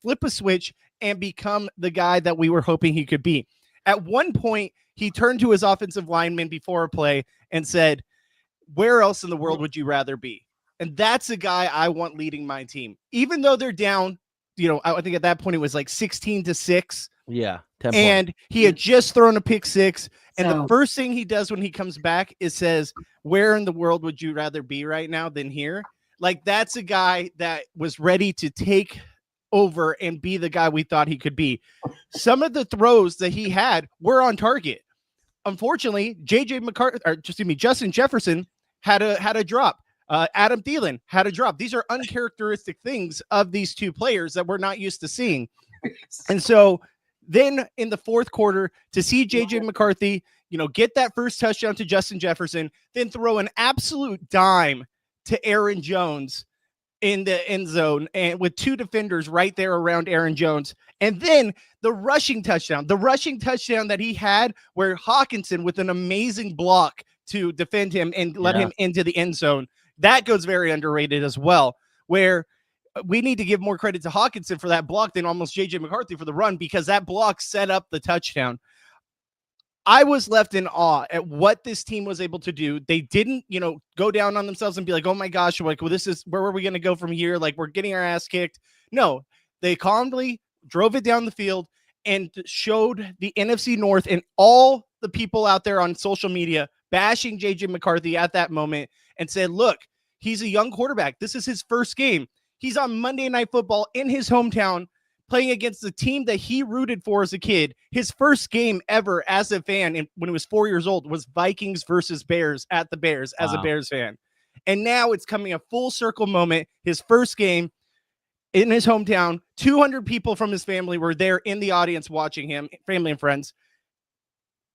flip a switch and become the guy that we were hoping he could be. At one point, he turned to his offensive lineman before a play and said, where else in the world would you rather be? And that's the guy I want leading my team. Even though they're down, I think at that point it was like 16-6. Yeah. 10 and he had just thrown a pick 6. And the first thing he does when he comes back is says, where in the world would you rather be right now than here? Like, that's a guy that was ready to take over and be the guy we thought he could be. Some of the throws that he had were on target. Unfortunately, Justin Jefferson had a drop. Adam Thielen had a drop. These are uncharacteristic things of these 2 players that we're not used to seeing. And so then in the 4th quarter, to see JJ McCarthy, get that first touchdown to Justin Jefferson, then throw an absolute dime to Aaron Jones in the end zone, and with 2 defenders right there around Aaron Jones. And then the rushing touchdown that he had where Hawkinson with an amazing block to defend him and let him into the end zone. That goes very underrated as well, where we need to give more credit to Hawkinson for that block than almost JJ McCarthy for the run, because that block set up the touchdown. I was left in awe at what this team was able to do. They didn't, go down on themselves and be like, oh my gosh, like, well, where are we going to go from here? Like, we're getting our ass kicked. No, they calmly drove it down the field and showed the NFC North and all the people out there on social media bashing JJ McCarthy at that moment and said, look, he's a young quarterback. This is his first game. He's on Monday Night Football in his hometown, playing against the team that he rooted for as a kid. His first game ever as a fan when he was 4 years old was Vikings versus Bears at the Bears as a Bears fan. And now it's coming a full circle moment. His first game in his hometown, 200 people from his family were there in the audience watching him, family and friends.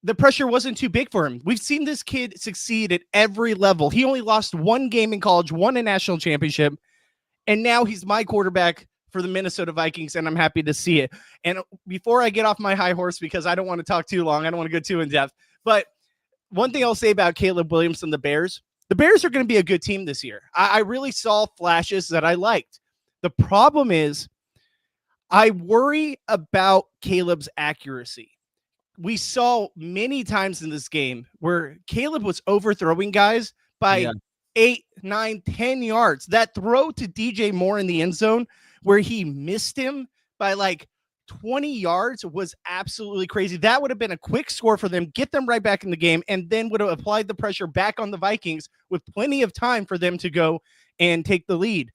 The pressure wasn't too big for him. We've seen this kid succeed at every level. He only lost 1 game in college, won a national championship. And now he's my quarterback for the Minnesota Vikings, and I'm happy to see it. And before I get off my high horse, because I don't want to talk too long, I don't want to go too in depth, but one thing I'll say about Caleb Williams and the Bears are going to be a good team this year. I really saw flashes that I liked. The problem is I worry about Caleb's accuracy. We saw many times in this game where Caleb was overthrowing guys by 8, 9, 10 yards. That throw to DJ Moore in the end zone where he missed him by like 20 yards was absolutely crazy. That would have been a quick score for them, get them right back in the game, and then would have applied the pressure back on the Vikings with plenty of time for them to go and take the lead.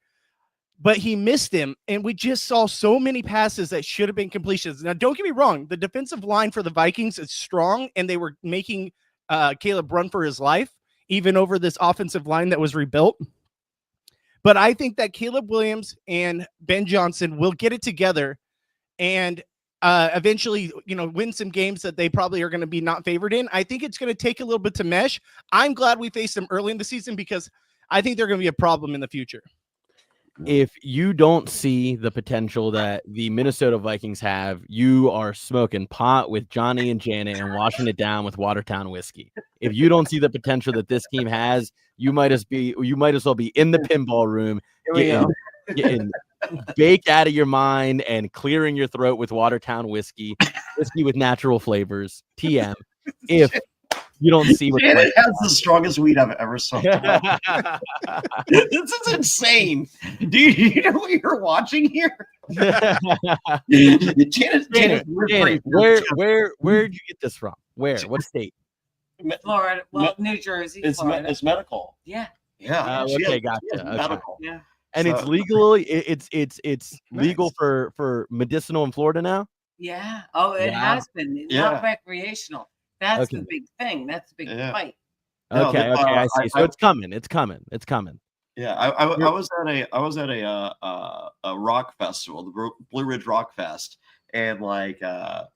But he missed him, and we just saw so many passes that should have been completions. Now, don't get me wrong. The defensive line for the Vikings is strong, and they were making Caleb run for his life, even over this offensive line that was rebuilt. But I think that Caleb Williams and Ben Johnson will get it together and eventually, win some games that they probably are going to be not favored in. I think it's going to take a little bit to mesh. I'm glad we faced them early in the season because I think they're going to be a problem in the future. If you don't see the potential that the Minnesota Vikings have, you are smoking pot with Johnny and Janet and washing it down with Watertown whiskey. If you don't see the potential that this team has, you might as well be in the pinball room, getting baked out of your mind and clearing your throat with Watertown whiskey with natural flavors. TM. If you don't see what Janet has the strongest weed I've ever smoked. This is insane. Do you know what you're watching here? Janet, where'd you get this from? Where? What state? Florida. Well, New Jersey. Florida. It's medical. Yeah. Yeah. Okay, gotcha. Okay. Medical. Yeah. And it's legal. It's legal for medicinal in Florida now. Yeah. Oh, it has been. It's not recreational. That's the big thing. That's the big fight. Okay, I see. So it's coming. Yeah, I was at a rock festival, the Blue Ridge Rock Fest, and like I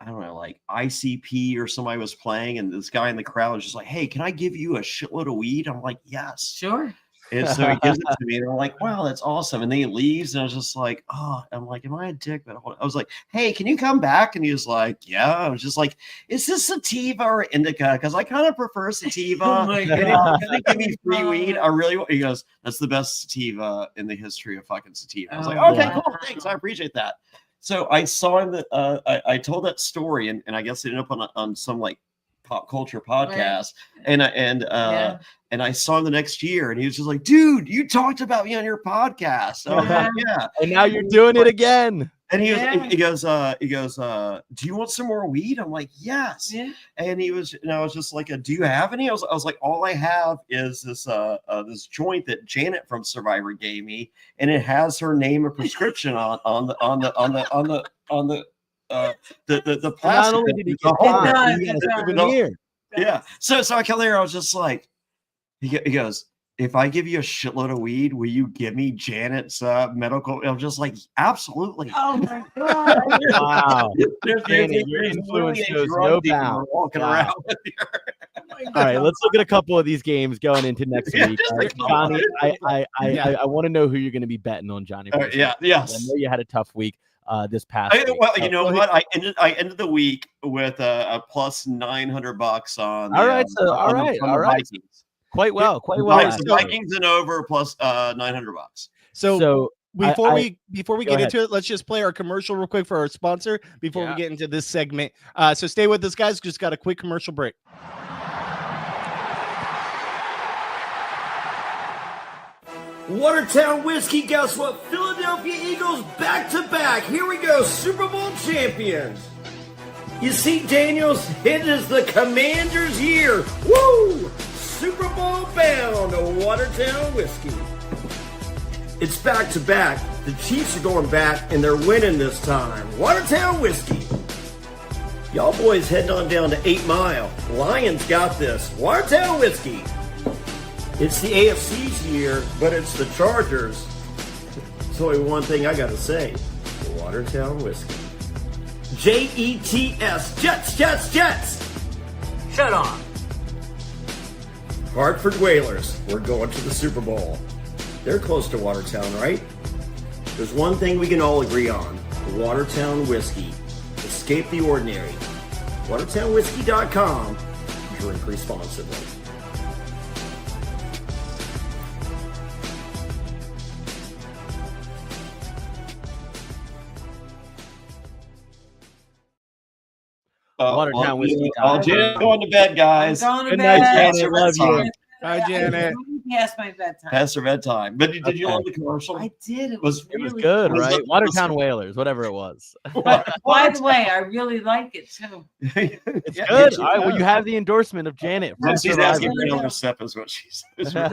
don't know, like ICP or somebody was playing, and this guy in the crowd was just like, "Hey, can I give you a shitload of weed?" I'm like, "Yes, sure." And so he gives it to me, and I'm like, "Wow, that's awesome." And then he leaves, and I was just like, "Oh," I'm like, "Am I a dick?" But I was like, "Hey, can you come back?" And he was like, "Yeah." I was just like, "Is this sativa or indica? Because I kind of prefer sativa." Oh my God. Can they give me free weed? I really. He goes, "That's the best sativa in the history of fucking sativa." I was like, "Okay, cool, thanks, I appreciate that." So I saw him that I told that story, and I guess it ended up on some like pop culture podcast, right. And I saw him the next year, and he was just like, "Dude, you talked about me on your podcast." So yeah. And now you're doing it again. And he goes, "Do you want some more weed?" I'm like, "Yes." Yeah. And I was just like, "Do you have any?" I was like, "All I have is this this joint that Janet from Survivor gave me, and it has her name and prescription on the plastic." Not only did he get that, yeah. So I come there, I was just like, he goes, "If I give you a shitload of weed, will you give me Janet's medical?" I'm just like, "Absolutely." Oh my God. Wow. Janet, your influence knows no bounds. Walking around with you. All right, let's look at a couple of these games going into next week. Johnny, I want to know who you're going to be betting on, Johnny. Yes. I know you had a tough week this past week. Well, you know what? I ended the week with a plus $900 on. All right. Vikings. Quite well. The Vikings and over plus $900. So before we get ahead. into it, let's just play our commercial real quick for our sponsor before we get into this segment. So stay with us, guys. Just got a quick commercial break. Watertown whiskey, guess what? Philadelphia Eagles back-to-back. Here we go, Super Bowl champions. You see, Daniels, it is the Commanders' year. Woo! Super Bowl bound Watertown whiskey. It's back-to-back. The Chiefs are going back, and they're winning this time. Watertown whiskey. Y'all boys heading on down to 8 Mile. Lions got this. Watertown whiskey. It's the AFC's year, but it's the Chargers. There's only one thing I gotta say. Watertown whiskey. Jets, Jets. Shut on. Hartford Whalers, we're going to the Super Bowl. They're close to Watertown, right? There's one thing we can all agree on. Watertown whiskey. Escape the ordinary. WatertownWhiskey.com. Drink responsibly. Watertown whiskey. Janet, going to bed, guys. I'm going to Good night, bed. Janet. Love you. Hi, Janet. Past my bedtime. Past their bedtime. But did you Okay. love the commercial? I did. It Was- was It was really good, Was right? it- Watertown Whalers, whatever it was. By the way, I really like it too. It's Yeah, good. she's All right, well, good. you have the endorsement of Janet. No, from she's Survivor. asking for another sip, is what she says. She's like,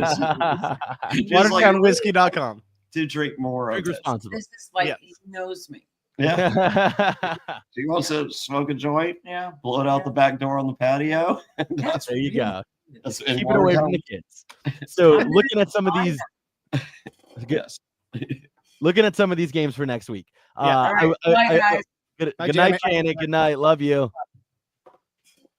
WatertownWhiskey.com. to drink more of Drink it. responsibly. This is like Yeah. he knows me. Yeah. She wants to smoke a joint, Yeah. blow it out the back door on the patio. That's There you go. That's in Keep it away from Watertown. the kids. So looking at some of these, Yes. looking at some of these games for next week. Yeah. All right. Bye, guys. Good, Bye, good night, Janet. Janet. Good night. Love you.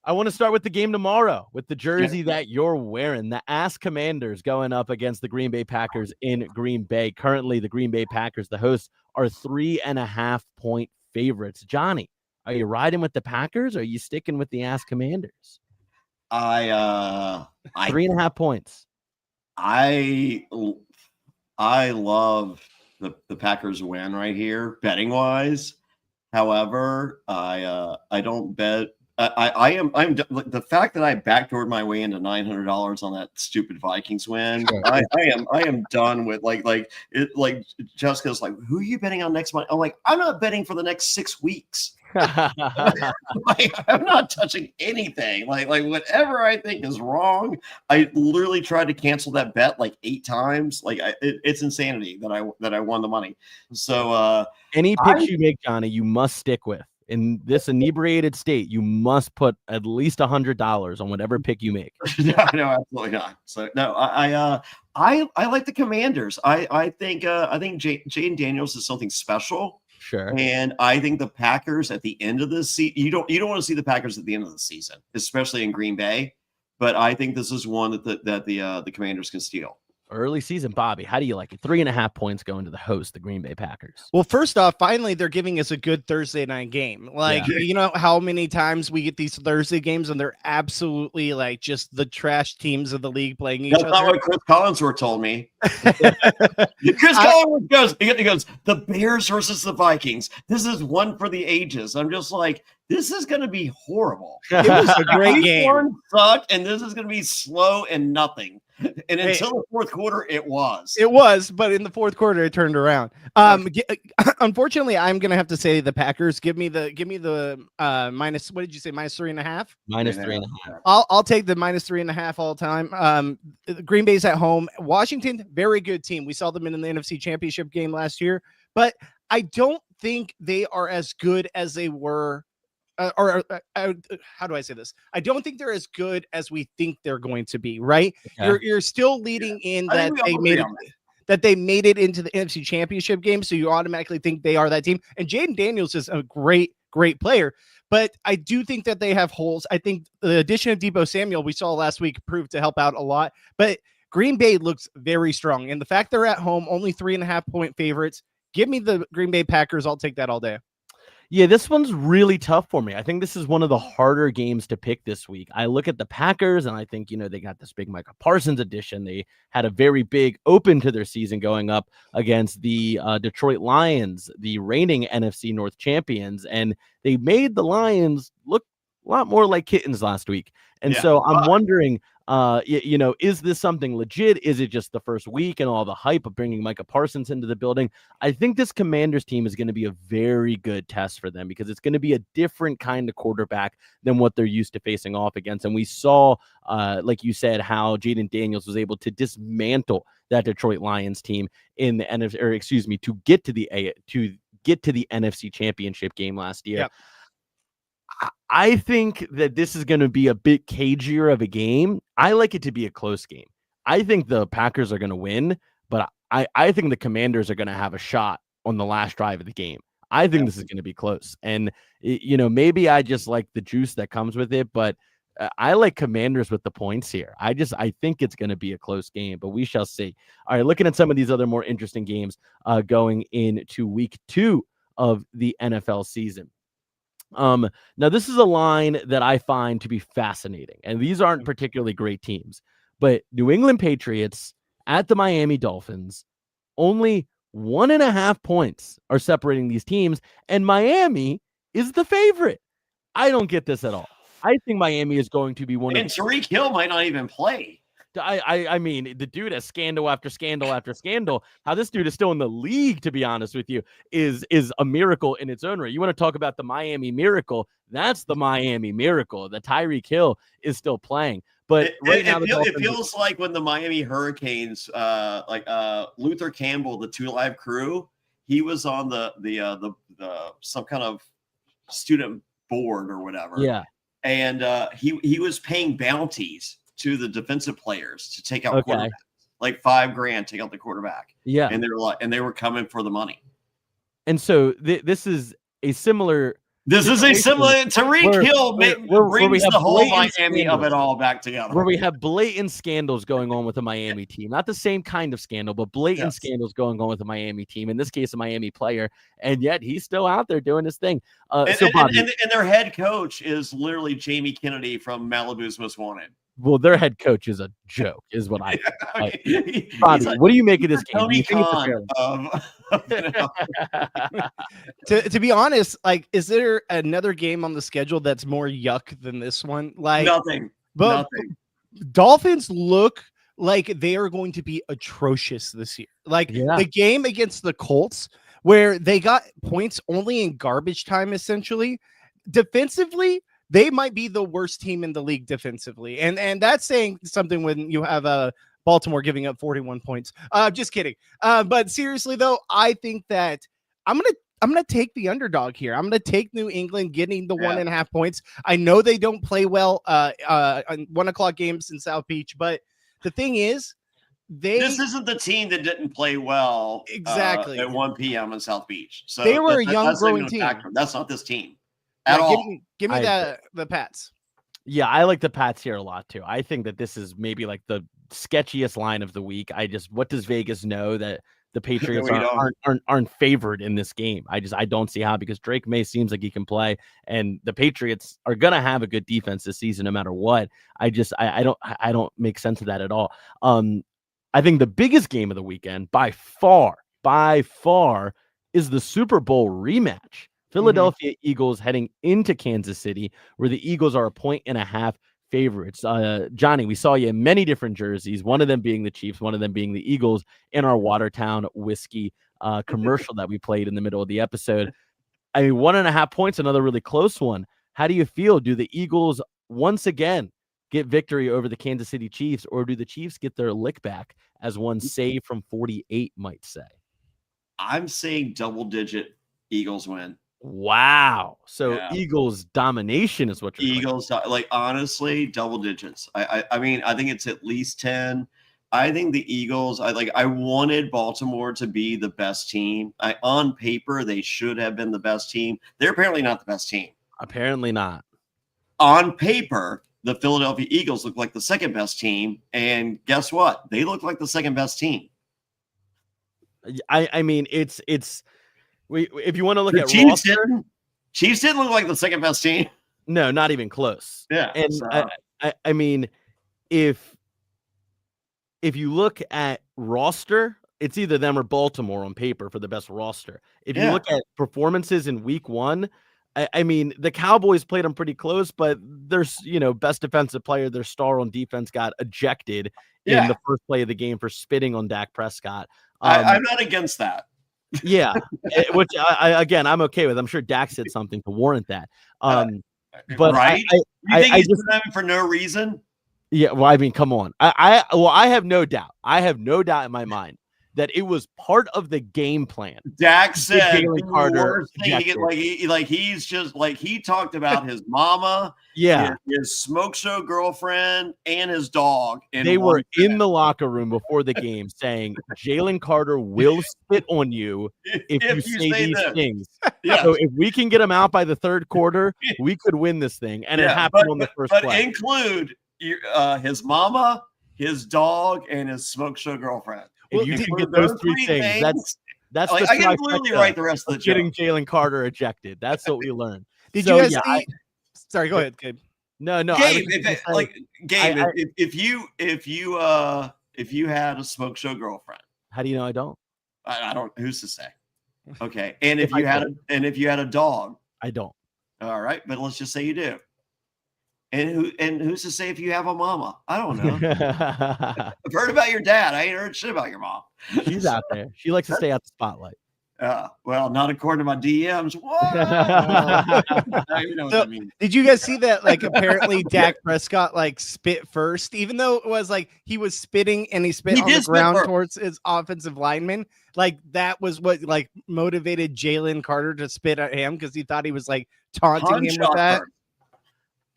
I want to start with the game tomorrow with the jersey that you're wearing. The Ass Commanders going up against the Green Bay Packers in Green Bay. Currently, the Green Bay Packers, the hosts, are 3.5-point favorites. Johnny, are you riding with the Packers or are you sticking with the Ass Commanders? I 3.5 points. I love the Packers win right here, betting wise. However, I don't bet. I'm the fact that I backdoored my way into $900 on that stupid Vikings win. Sure. I am done with like Jessica's like, who are you betting on next month? I'm like, I'm not betting for the next 6 weeks. Like, I'm not touching anything. Like whatever I think is wrong. I literally tried to cancel that bet like 8 times. Like it's insanity that I won the money. So Any picks you make, Johnny, you must stick with. In this inebriated state, you must put at least $100 on whatever pick you make. no, absolutely not. So no, I like the Commanders. I think Jaden Daniels is something special. Sure. And I think the Packers at the end of the season, you don't want to see the Packers at the end of the season, especially in Green Bay. But I think this is one that the Commanders can steal. Early season, Bobby, how do you like it? 3.5 points going to the host, the Green Bay Packers. Well, first off, finally, they're giving us a good Thursday night game. Like, you know how many times we get these Thursday games and they're absolutely like just the trash teams of the league playing each That's other. not what Chris Collinsworth told me. Chris Collinsworth goes, the Bears versus the Vikings. This is one for the ages. I'm just like, this is going to be horrible. It was a great Week game. one sucked, and this is going to be slow and nothing. And until the fourth quarter, it was. It was, but in the fourth quarter, it turned around. Unfortunately, I'm gonna have to say the Packers. Give me the minus. What did you say? -3.5. -3.5. I'll take the -3.5 all time. Green Bay's at home. Washington, very good team. We saw them in the NFC Championship game last year, but I don't think they are as good as they were. How do I say this? I don't think they're as good as we think they're going to be. Right? Okay. You're still leading in I that think we they all made agree it. on that. That they made it into the NFC Championship game, so you automatically think they are that team. And Jaden Daniels is a great player, but I do think that they have holes. I think the addition of Deebo Samuel we saw last week proved to help out a lot, but Green Bay looks very strong. And the fact they're at home, only 3.5-point favorites, give me the Green Bay Packers. I'll take that all day. Yeah, this one's really tough for me. I think this is one of the harder games to pick this week. I look at the Packers and I think, they got this big Micah Parsons addition. They had a very big open to their season going up against the Detroit Lions, the reigning NFC North champions. And they made the Lions look a lot more like kittens last week. And so I'm wondering, is this something legit? Is it just the first week and all the hype of bringing Micah Parsons into the building? I think this Commanders team is going to be a very good test for them because it's going to be a different kind of quarterback than what they're used to facing off against. And we saw, like you said, how Jaden Daniels was able to dismantle that Detroit Lions team in the NFC, or excuse me, to get to the NFC Championship game last year. Yep. I think that this is going to be a bit cagier of a game. I like it to be a close game. I think the Packers are going to win, but I think the Commanders are going to have a shot on the last drive of the game. I think this is going to be close. And, maybe I just like the juice that comes with it, but I like Commanders with the points here. I think it's going to be a close game, but we shall see. All right, looking at some of these other more interesting games going into week 2 of the NFL season. Now this is a line that I find to be fascinating, and these aren't particularly great teams, but New England Patriots at the Miami Dolphins, only 1.5 points are separating these teams, and Miami is the favorite. I don't get this at all. I think Miami is going to be one and Tyreek Hill might not even play. I mean, the dude has scandal after scandal after scandal. How this dude is still in the league, to be honest with you, is a miracle in its own right. You want to talk about the Miami miracle? That's the Miami miracle. The Tyreek Hill is still playing. But it feels like when the Miami Hurricanes, Luther Campbell, the 2 Live crew, he was on the some kind of student board or whatever. Yeah. And he was paying bounties to the defensive players to take out quarterbacks, like $5,000, take out the quarterback. Yeah. And they were coming for the money. And so this is a similar. This is a similar Tyreek Hill brings the whole Miami of it all back together. Where we have blatant scandals going on with the Miami team. Not the same kind of scandal, but blatant scandals going on with the Miami team. In this case, a Miami player. And yet he's still out there doing his thing. And their head coach is literally Jamie Kennedy from Malibu's Most Wanted. Well, their head coach is a joke, is what I Bobby, what do you make of this game? Tony Khan to be honest, like, is there another game on the schedule that's more yuck than this one? Like nothing. Dolphins look like they are going to be atrocious this year. Like the game against the Colts, where they got points only in garbage time, essentially. Defensively, they might be the worst team in the league defensively. And that's saying something when you have Baltimore giving up 41 points. Just kidding. But seriously, though, I think that I'm gonna take the underdog here. I'm gonna take New England getting the 1.5 points. I know they don't play well on 1:00 games in South Beach, but the thing is, this isn't the team that didn't play well exactly at 1 p.m. in South Beach. So they were a young growing team. That's not this team at all. Give me the Pats. Yeah, I like the Pats here a lot too. I think that this is maybe like the sketchiest line of the week. What does Vegas know that the Patriots aren't favored in this game? I don't see how, because Drake May seems like he can play, and the Patriots are gonna have a good defense this season no matter what. I don't make sense of that at all. I think the biggest game of the weekend by far is the Super Bowl rematch. Philadelphia Eagles heading into Kansas City, where the Eagles are 1.5 favorites. Johnny, we saw you in many different jerseys, one of them being the Chiefs, one of them being the Eagles, in our Watertown whiskey commercial that we played in the middle of the episode. I mean, 1.5 points, another really close one. How do you feel? Do the Eagles once again get victory over the Kansas City Chiefs, or do the Chiefs get their lick back, as one save from 48 might say? I'm saying double-digit Eagles win. Wow. So Eagles domination is what you're Eagles, like, honestly, double digits. I mean, I think it's at least 10. I think the Eagles, I wanted Baltimore to be the best team. On paper, they should have been the best team. They're apparently not the best team. Apparently not. On paper, the Philadelphia Eagles look like the second best team. And guess what? They look like the second best team. I mean, it's if you want to look the at Chiefs roster, Chiefs didn't look like the second best team. No, not even close. Yeah. And so. I mean, if you look at roster, it's either them or Baltimore on paper for the best roster. If you look at performances in week 1, I mean, the Cowboys played them pretty close, but their best defensive player, their star on defense, got ejected in the first play of the game for spitting on Dak Prescott. I'm not against that. Yeah, which I'm okay with. I'm sure Dak said something to warrant that. But right? You think he's doing that for no reason? Yeah, well, I mean, come on. I have no doubt. I have no doubt in my mind that it was part of the game plan. Dak said Jalen Carter he's just like he talked about his mama, his smoke show girlfriend, and his dog. They were in the locker room before the game saying Jalen Carter will spit on you if you say these things. Yeah. So if we can get him out by the third quarter, we could win this thing. And it happened on the first play. But include his mama, his dog, and his smoke show girlfriend. If you can get those three things, that's like, I can literally write the rest of the getting Jalen Carter ejected. That's what we learned. Did you guys see? Sorry, go ahead, Gabe. No. Gabe, if you had a smoke show girlfriend, how do you know I don't? I don't. Who's to say? Okay, and if you had a dog, I don't. All right, but let's just say you do. And who's to say if you have a mama? I don't know. I've heard about your dad. I ain't heard shit about your mom. She's out there. She likes to stay out the spotlight. Well, not according to my DMs. You know what that means. Did you guys see that? Like, apparently Dak Prescott spit first, even though it was he was spitting and he spit on the ground towards his offensive lineman. Like, that was what motivated Jalen Carter to spit at him because he thought he was taunting him with that.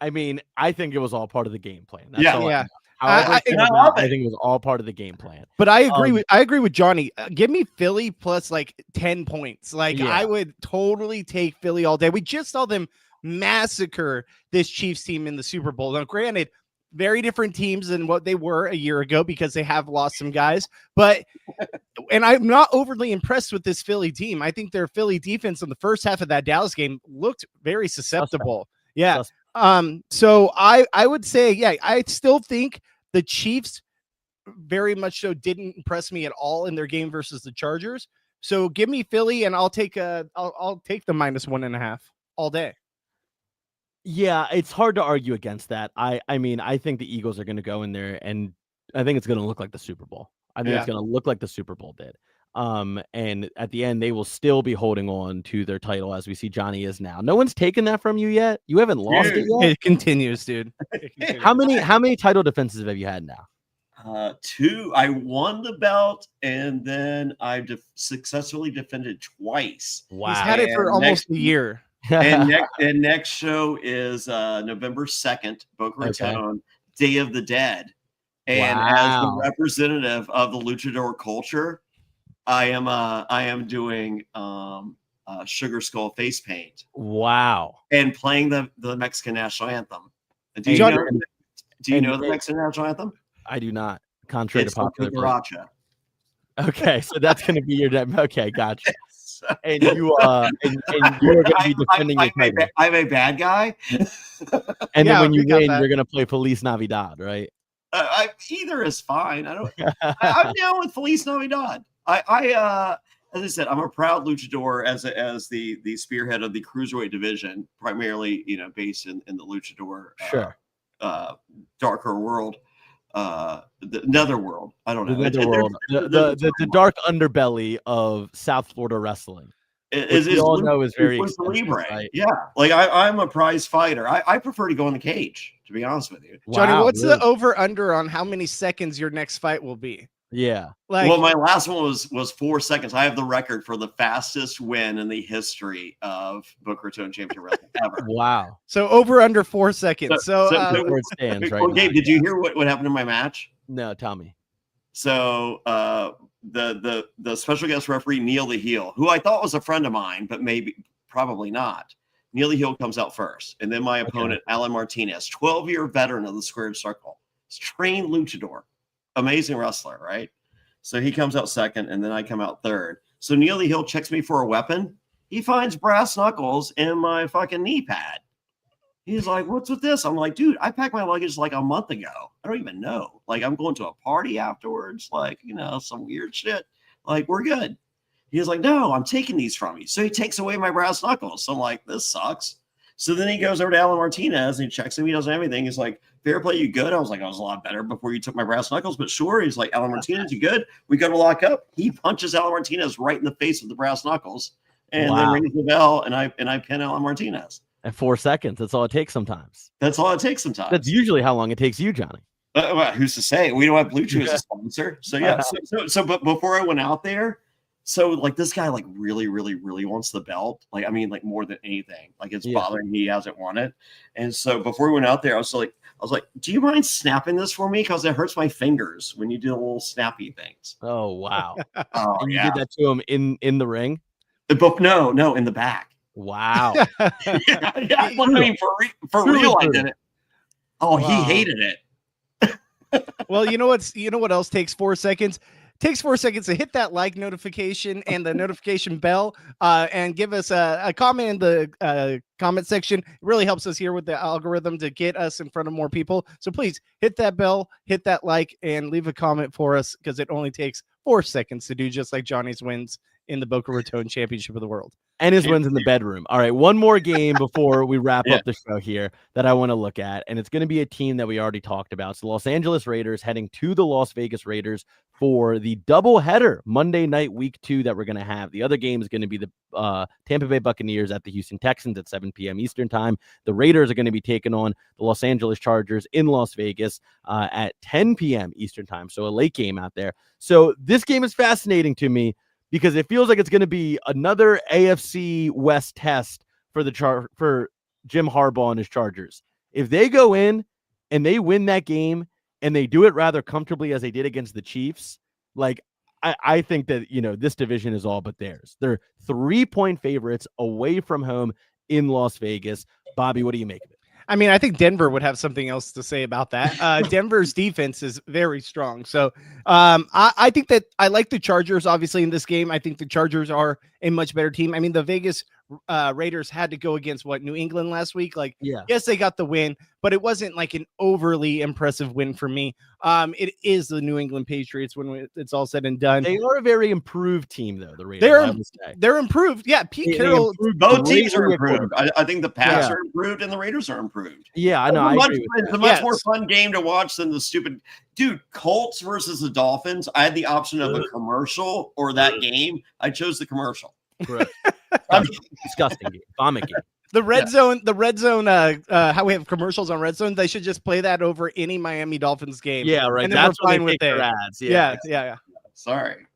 I mean, I think it was all part of the game plan. That's I think it was all part of the game plan. But I agree with Johnny. Give me Philly plus 10 points. I would totally take Philly all day. We just saw them massacre this Chiefs team in the Super Bowl. Now, granted, very different teams than what they were a year ago because they have lost some guys. And I'm not overly impressed with this Philly team. I think their Philly defense in the first half of that Dallas game looked very susceptible. Yeah. So I would say, I still think the Chiefs very much so didn't impress me at all in their game versus the Chargers. So give me Philly and I'll take the -1.5 all day. Yeah, it's hard to argue against that. I mean, I think the Eagles are going to go in there and I think it's going to look like the Super Bowl. I think it's going to look like the Super Bowl did. And at the end, they will still be holding on to their title as we see Johnny is now. No one's taken that from you yet. You haven't lost it yet. It continues, dude. How many title defenses have you had now? 2. I won the belt, and then I successfully defended twice. Wow, he's had it for almost a year. and next show is November 2nd, Boca Raton, Day of the Dead. And as the representative of the luchador culture, I am doing Sugar Skull face paint. Wow. And playing the Mexican national anthem. Do you know the Mexican national anthem? I do not. Contrary to popular belief. Okay, so that's going to be your okay, gotcha. And you are going to be defending your title. I'm a bad guy. And then when you win, you're going to play Feliz Navidad, right? Either is fine. I'm down with Feliz Navidad. As I said, I'm a proud luchador as the spearhead of the cruiserweight division, primarily based in the luchador darker world, the netherworld. I don't know. The netherworld, the dark underbelly of South Florida wrestling. We all know is very Libre. Right? Yeah, I'm a prize fighter. I prefer to go in the cage, to be honest with you. Johnny, what's the over under on how many seconds your next fight will be? Yeah. Well, my last one was 4 seconds. I have the record for the fastest win in the history of Boca Raton Championship Wrestling ever. Wow. So over under 4 seconds. So where it stands right now. Gabe, did you hear what happened in my match? No, tell me. So the special guest referee, Neil the Heel, who I thought was a friend of mine, but probably not. Neil the Heel comes out first. And then my opponent, Alan Martinez, 12-year veteran of the squared circle. He's trained luchador. Amazing wrestler, right? So he comes out second, and then I come out third. So Neil the Heel checks me for a weapon. He finds brass knuckles in my fucking knee pad. He's like, "What's with this?" I'm like, "Dude, I packed my luggage a month ago. I don't even know. I'm going to a party afterwards. Some weird shit. We're good." He's like, "No, I'm taking these from you." So he takes away my brass knuckles. So I'm like, "This sucks." So then he goes over to Alan Martinez and he checks him. He doesn't have anything. He's like, "Fairplay, you good?" I was like, "I was a lot better before you took my brass knuckles, but sure." He's like, "Alan Martinez, you good? We got to lock up." He punches Alan Martinez right in the face with the brass knuckles, and then rings the bell, and I pin Alan Martinez. And 4 seconds. That's all it takes sometimes. That's all it takes sometimes. That's usually how long it takes you, Johnny. Who's to say? We don't have Blue Chew as a sponsor. So yeah. But before I went out there, so like this guy like really wants the belt. Like, I mean, like more than anything. Like it's bothering me he hasn't won it. And so before we went out there, I was like, do you mind snapping this for me? Because it hurts my fingers when you do the little snappy things. Oh wow. And you did that to him in the ring? No, in the back. Wow. I mean, for real, I did it. Oh, wow. He hated it. Well, you know what else takes 4 seconds? Takes 4 seconds to hit that like notification and the notification bell, and give us a comment in the comment section. It really helps us here with the algorithm to get us in front of more people. So please hit that bell, hit that like, and leave a comment for us, because it only takes 4 seconds to do just like Johnny's wins in the Boca Raton Championship of the World. And his wins in the bedroom. All right, one more game before we wrap up the show here that I want to look at, and it's going to be a team that we already talked about. So Los Angeles Raiders heading to the Las Vegas Raiders for the doubleheader Monday night week 2 that we're going to have. The other game is going to be the Tampa Bay Buccaneers at the Houston Texans at 7 p.m. Eastern time. The Raiders are going to be taking on the Los Angeles Chargers in Las Vegas at 10 p.m. Eastern time. So a late game out there. So this game is fascinating to me, because it feels like it's going to be another AFC West test for for Jim Harbaugh and his Chargers. If they go in and they win that game and they do it rather comfortably as they did against the Chiefs, like I think that, this division is all but theirs. They're 3-point favorites away from home in Las Vegas. Bobby, what do you make of it? I mean, I think Denver would have something else to say about that. Denver's defense is very strong. So I think that I like the Chargers, obviously, in this game. I think the Chargers are a much better team. I mean, the Vegas Raiders had to go against New England last week. Like, yes, they got the win, but it wasn't like an overly impressive win for me. It is the New England Patriots when it's all said and done. They are a very improved team, though. The Raiders, they're improved. Yeah, Pete Carroll. Both teams are improved. I think the Pats are improved and the Raiders are improved. Yeah, I know. It's a much more fun game to watch than the stupid Colts versus the Dolphins. I had the option of a commercial or that game. I chose the commercial. Correct. Disgusting game. Vomit game. The red zone, how we have commercials on red zone, they should just play that over any Miami Dolphins game. Yeah, right. And that's fine with their ads. Yeah. Sorry,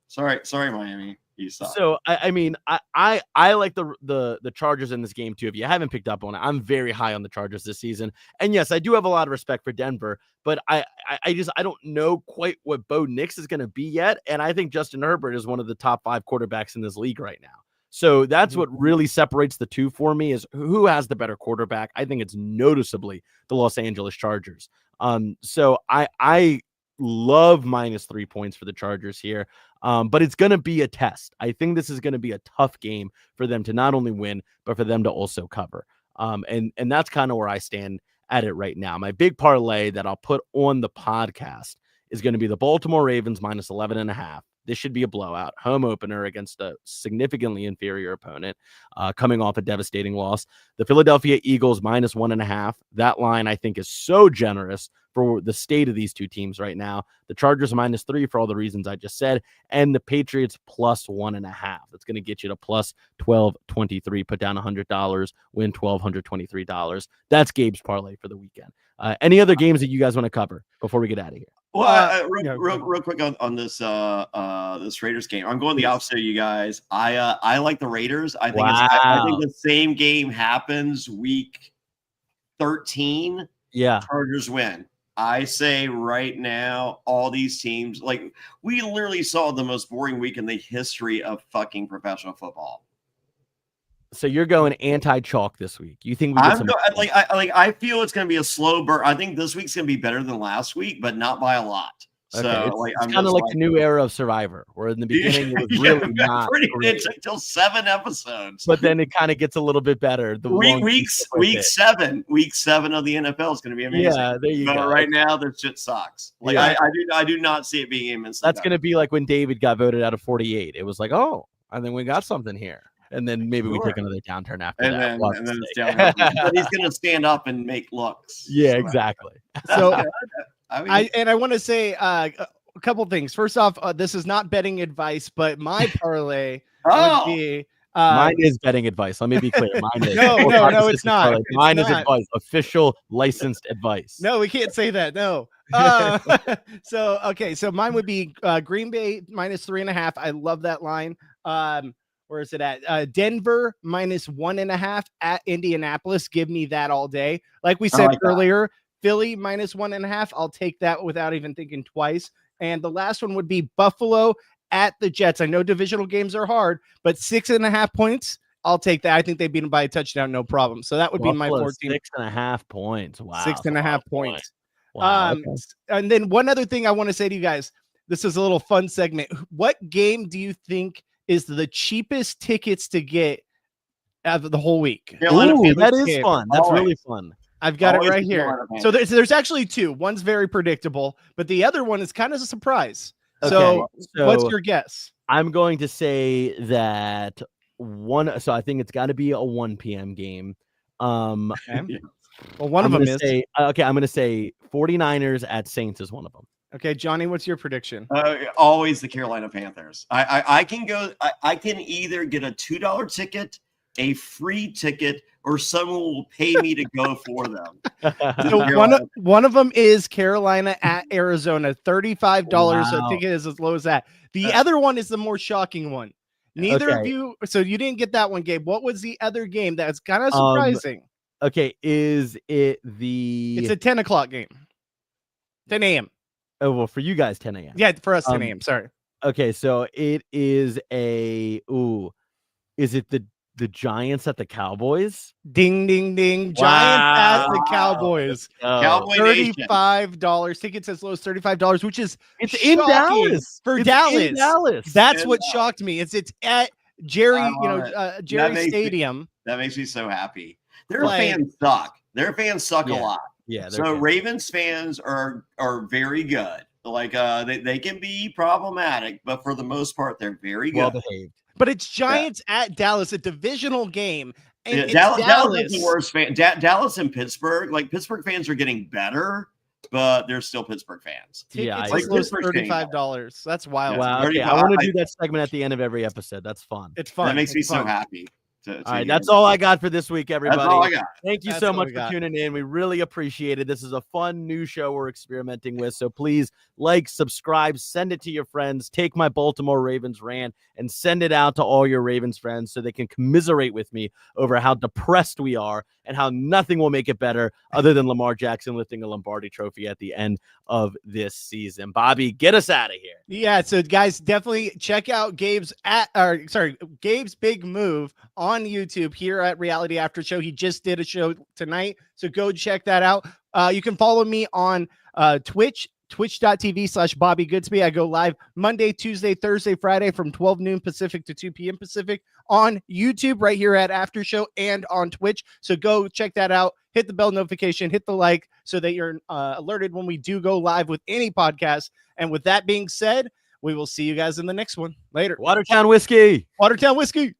Miami. You suck. So I mean, I like the Chargers in this game too. If you haven't picked up on it, I'm very high on the Chargers this season. And yes, I do have a lot of respect for Denver, but I don't know quite what Bo Nix is going to be yet. And I think Justin Herbert is one of the top 5 quarterbacks in this league right now. So that's what really separates the two for me, is who has the better quarterback. I think it's noticeably the Los Angeles Chargers. So I love -3 points for the Chargers here. But it's going to be a test. I think this is going to be a tough game for them to not only win, but for them to also cover. And that's kind of where I stand at it right now. My big parlay that I'll put on the podcast is going to be the Baltimore Ravens -11.5. This should be a blowout. Home opener against a significantly inferior opponent, coming off a devastating loss. The Philadelphia Eagles -1.5. That line, I think, is so generous for the state of these two teams right now. The Chargers -3 for all the reasons I just said, and the Patriots +1.5. That's going to get you to +1223. Put down $100, win $1,223. That's Gabe's parlay for the weekend. Any other games that you guys want to cover before we get out of here? Well, real quick on this this Raiders game. I'm going the opposite of you guys. I like the Raiders. I think I think the same game happens week 13. Yeah, Chargers win. I say right now, all these teams, like, we literally saw the most boring week in the history of fucking professional football. So you're going anti-chalk this week. You think we get some? I feel it's going to be a slow burn. I think this week's going to be better than last week, but not by a lot. Okay. So it's kind of like the new era of Survivor, where in the beginning it was really not. It took till 7 episodes, but then it kind of gets a little bit better. Week 7 of the NFL is going to be amazing. Yeah, there you go. Right now, their shit sucks. Like, I do not see it being immensely. That's going to be like when David got voted out of 48. It was like, oh, I think we got something here. And then maybe we take another downturn after that. And then it's downhill. But he's going to stand up and make looks. Yeah, exactly. So I want to say a couple things. First off, this is not betting advice, but my parlay would be. Mine is betting advice. Let me be clear. Mine is. No, it's not. Mine is advice. Official licensed advice. No, we can't say that. No. So mine would be Green Bay -3.5. I love that line. Where is it at? Denver -1.5 at Indianapolis. Give me that all day. Like we said earlier, Philly -1.5. I'll take that without even thinking twice. And the last one would be Buffalo at the Jets. I know divisional games are hard, but 6.5 points. I'll take that. I think they beat them by a touchdown, no problem. So that would be my 14. 6.5 points. Wow. 6.5 points. Wow, okay. And then one other thing I want to say to you guys. This is a little fun segment. What game do you think is the cheapest tickets to get out of the whole week? Ooh, that is fun. That's really fun. I've got it right here. So there's actually two. One's very predictable, but the other one is kind of a surprise. Okay. So what's your guess? I'm going to say that so I think it's got to be a 1 p.m. game. Okay. Well, one of them is. I'm going to say 49ers at Saints is one of them. Okay, Johnny, what's your prediction? Always the Carolina Panthers. I can go. I can either get a $2 ticket, a free ticket, or someone will pay me to go for them. So one of them is Carolina at Arizona, $35. Wow. A ticket is as low as that. The other one is the more shocking one. Neither of you. So you didn't get that one, Gabe. What was the other game that's kind of surprising? Okay, is it the? It's a 10 o'clock game. 10 a.m. Oh, well, for you guys, 10 a.m. Yeah, for us, 10 a.m. Sorry. Okay, so it is is it the Giants at the Cowboys? Ding, ding, ding. Giants at the Cowboys. $35. Tickets as low as $35, which is in Dallas. For it's Dallas. In Dallas. That's what shocked me. It's at Jerry, Jerry Stadium. That makes me so happy. Their fans suck. Their fans suck a lot. Yeah. So Ravens fans are very good. Like they can be problematic, but for the most part, they're very good. Well behaved. But it's Giants at Dallas, a divisional game. And Dallas is the worst fan. Dallas and Pittsburgh, like Pittsburgh fans are getting better, but they're still Pittsburgh fans. Tickets like $35. That's wild. Wow. Okay. I want to do that segment at the end of every episode. That's fun. It's fun. That makes me so happy. All right, that's all I got for this week, everybody. That's all I got. Thank you so much for tuning in. We really appreciate it. This is a fun new show we're experimenting with. So please like, subscribe, send it to your friends. Take my Baltimore Ravens rant and send it out to all your Ravens friends so they can commiserate with me over how depressed we are and how nothing will make it better other than Lamar Jackson lifting a Lombardi trophy at the end of this season. Bobby, get us out of here. Yeah, so guys, definitely check out Gabe's big move on YouTube here at Reality After Show. He just did a show tonight, so go check that out. You can follow me on Twitch, twitch.tv/Bobby Goodsby. I go live Monday, Tuesday, Thursday, Friday from 12 noon Pacific to 2 p.m. Pacific on YouTube right here at After Show and on Twitch. So go check that out. Hit the bell notification, hit the like so that you're alerted when we do go live with any podcast. And with that being said, we will see you guys in the next one. Later. Watertown whiskey. Watertown whiskey.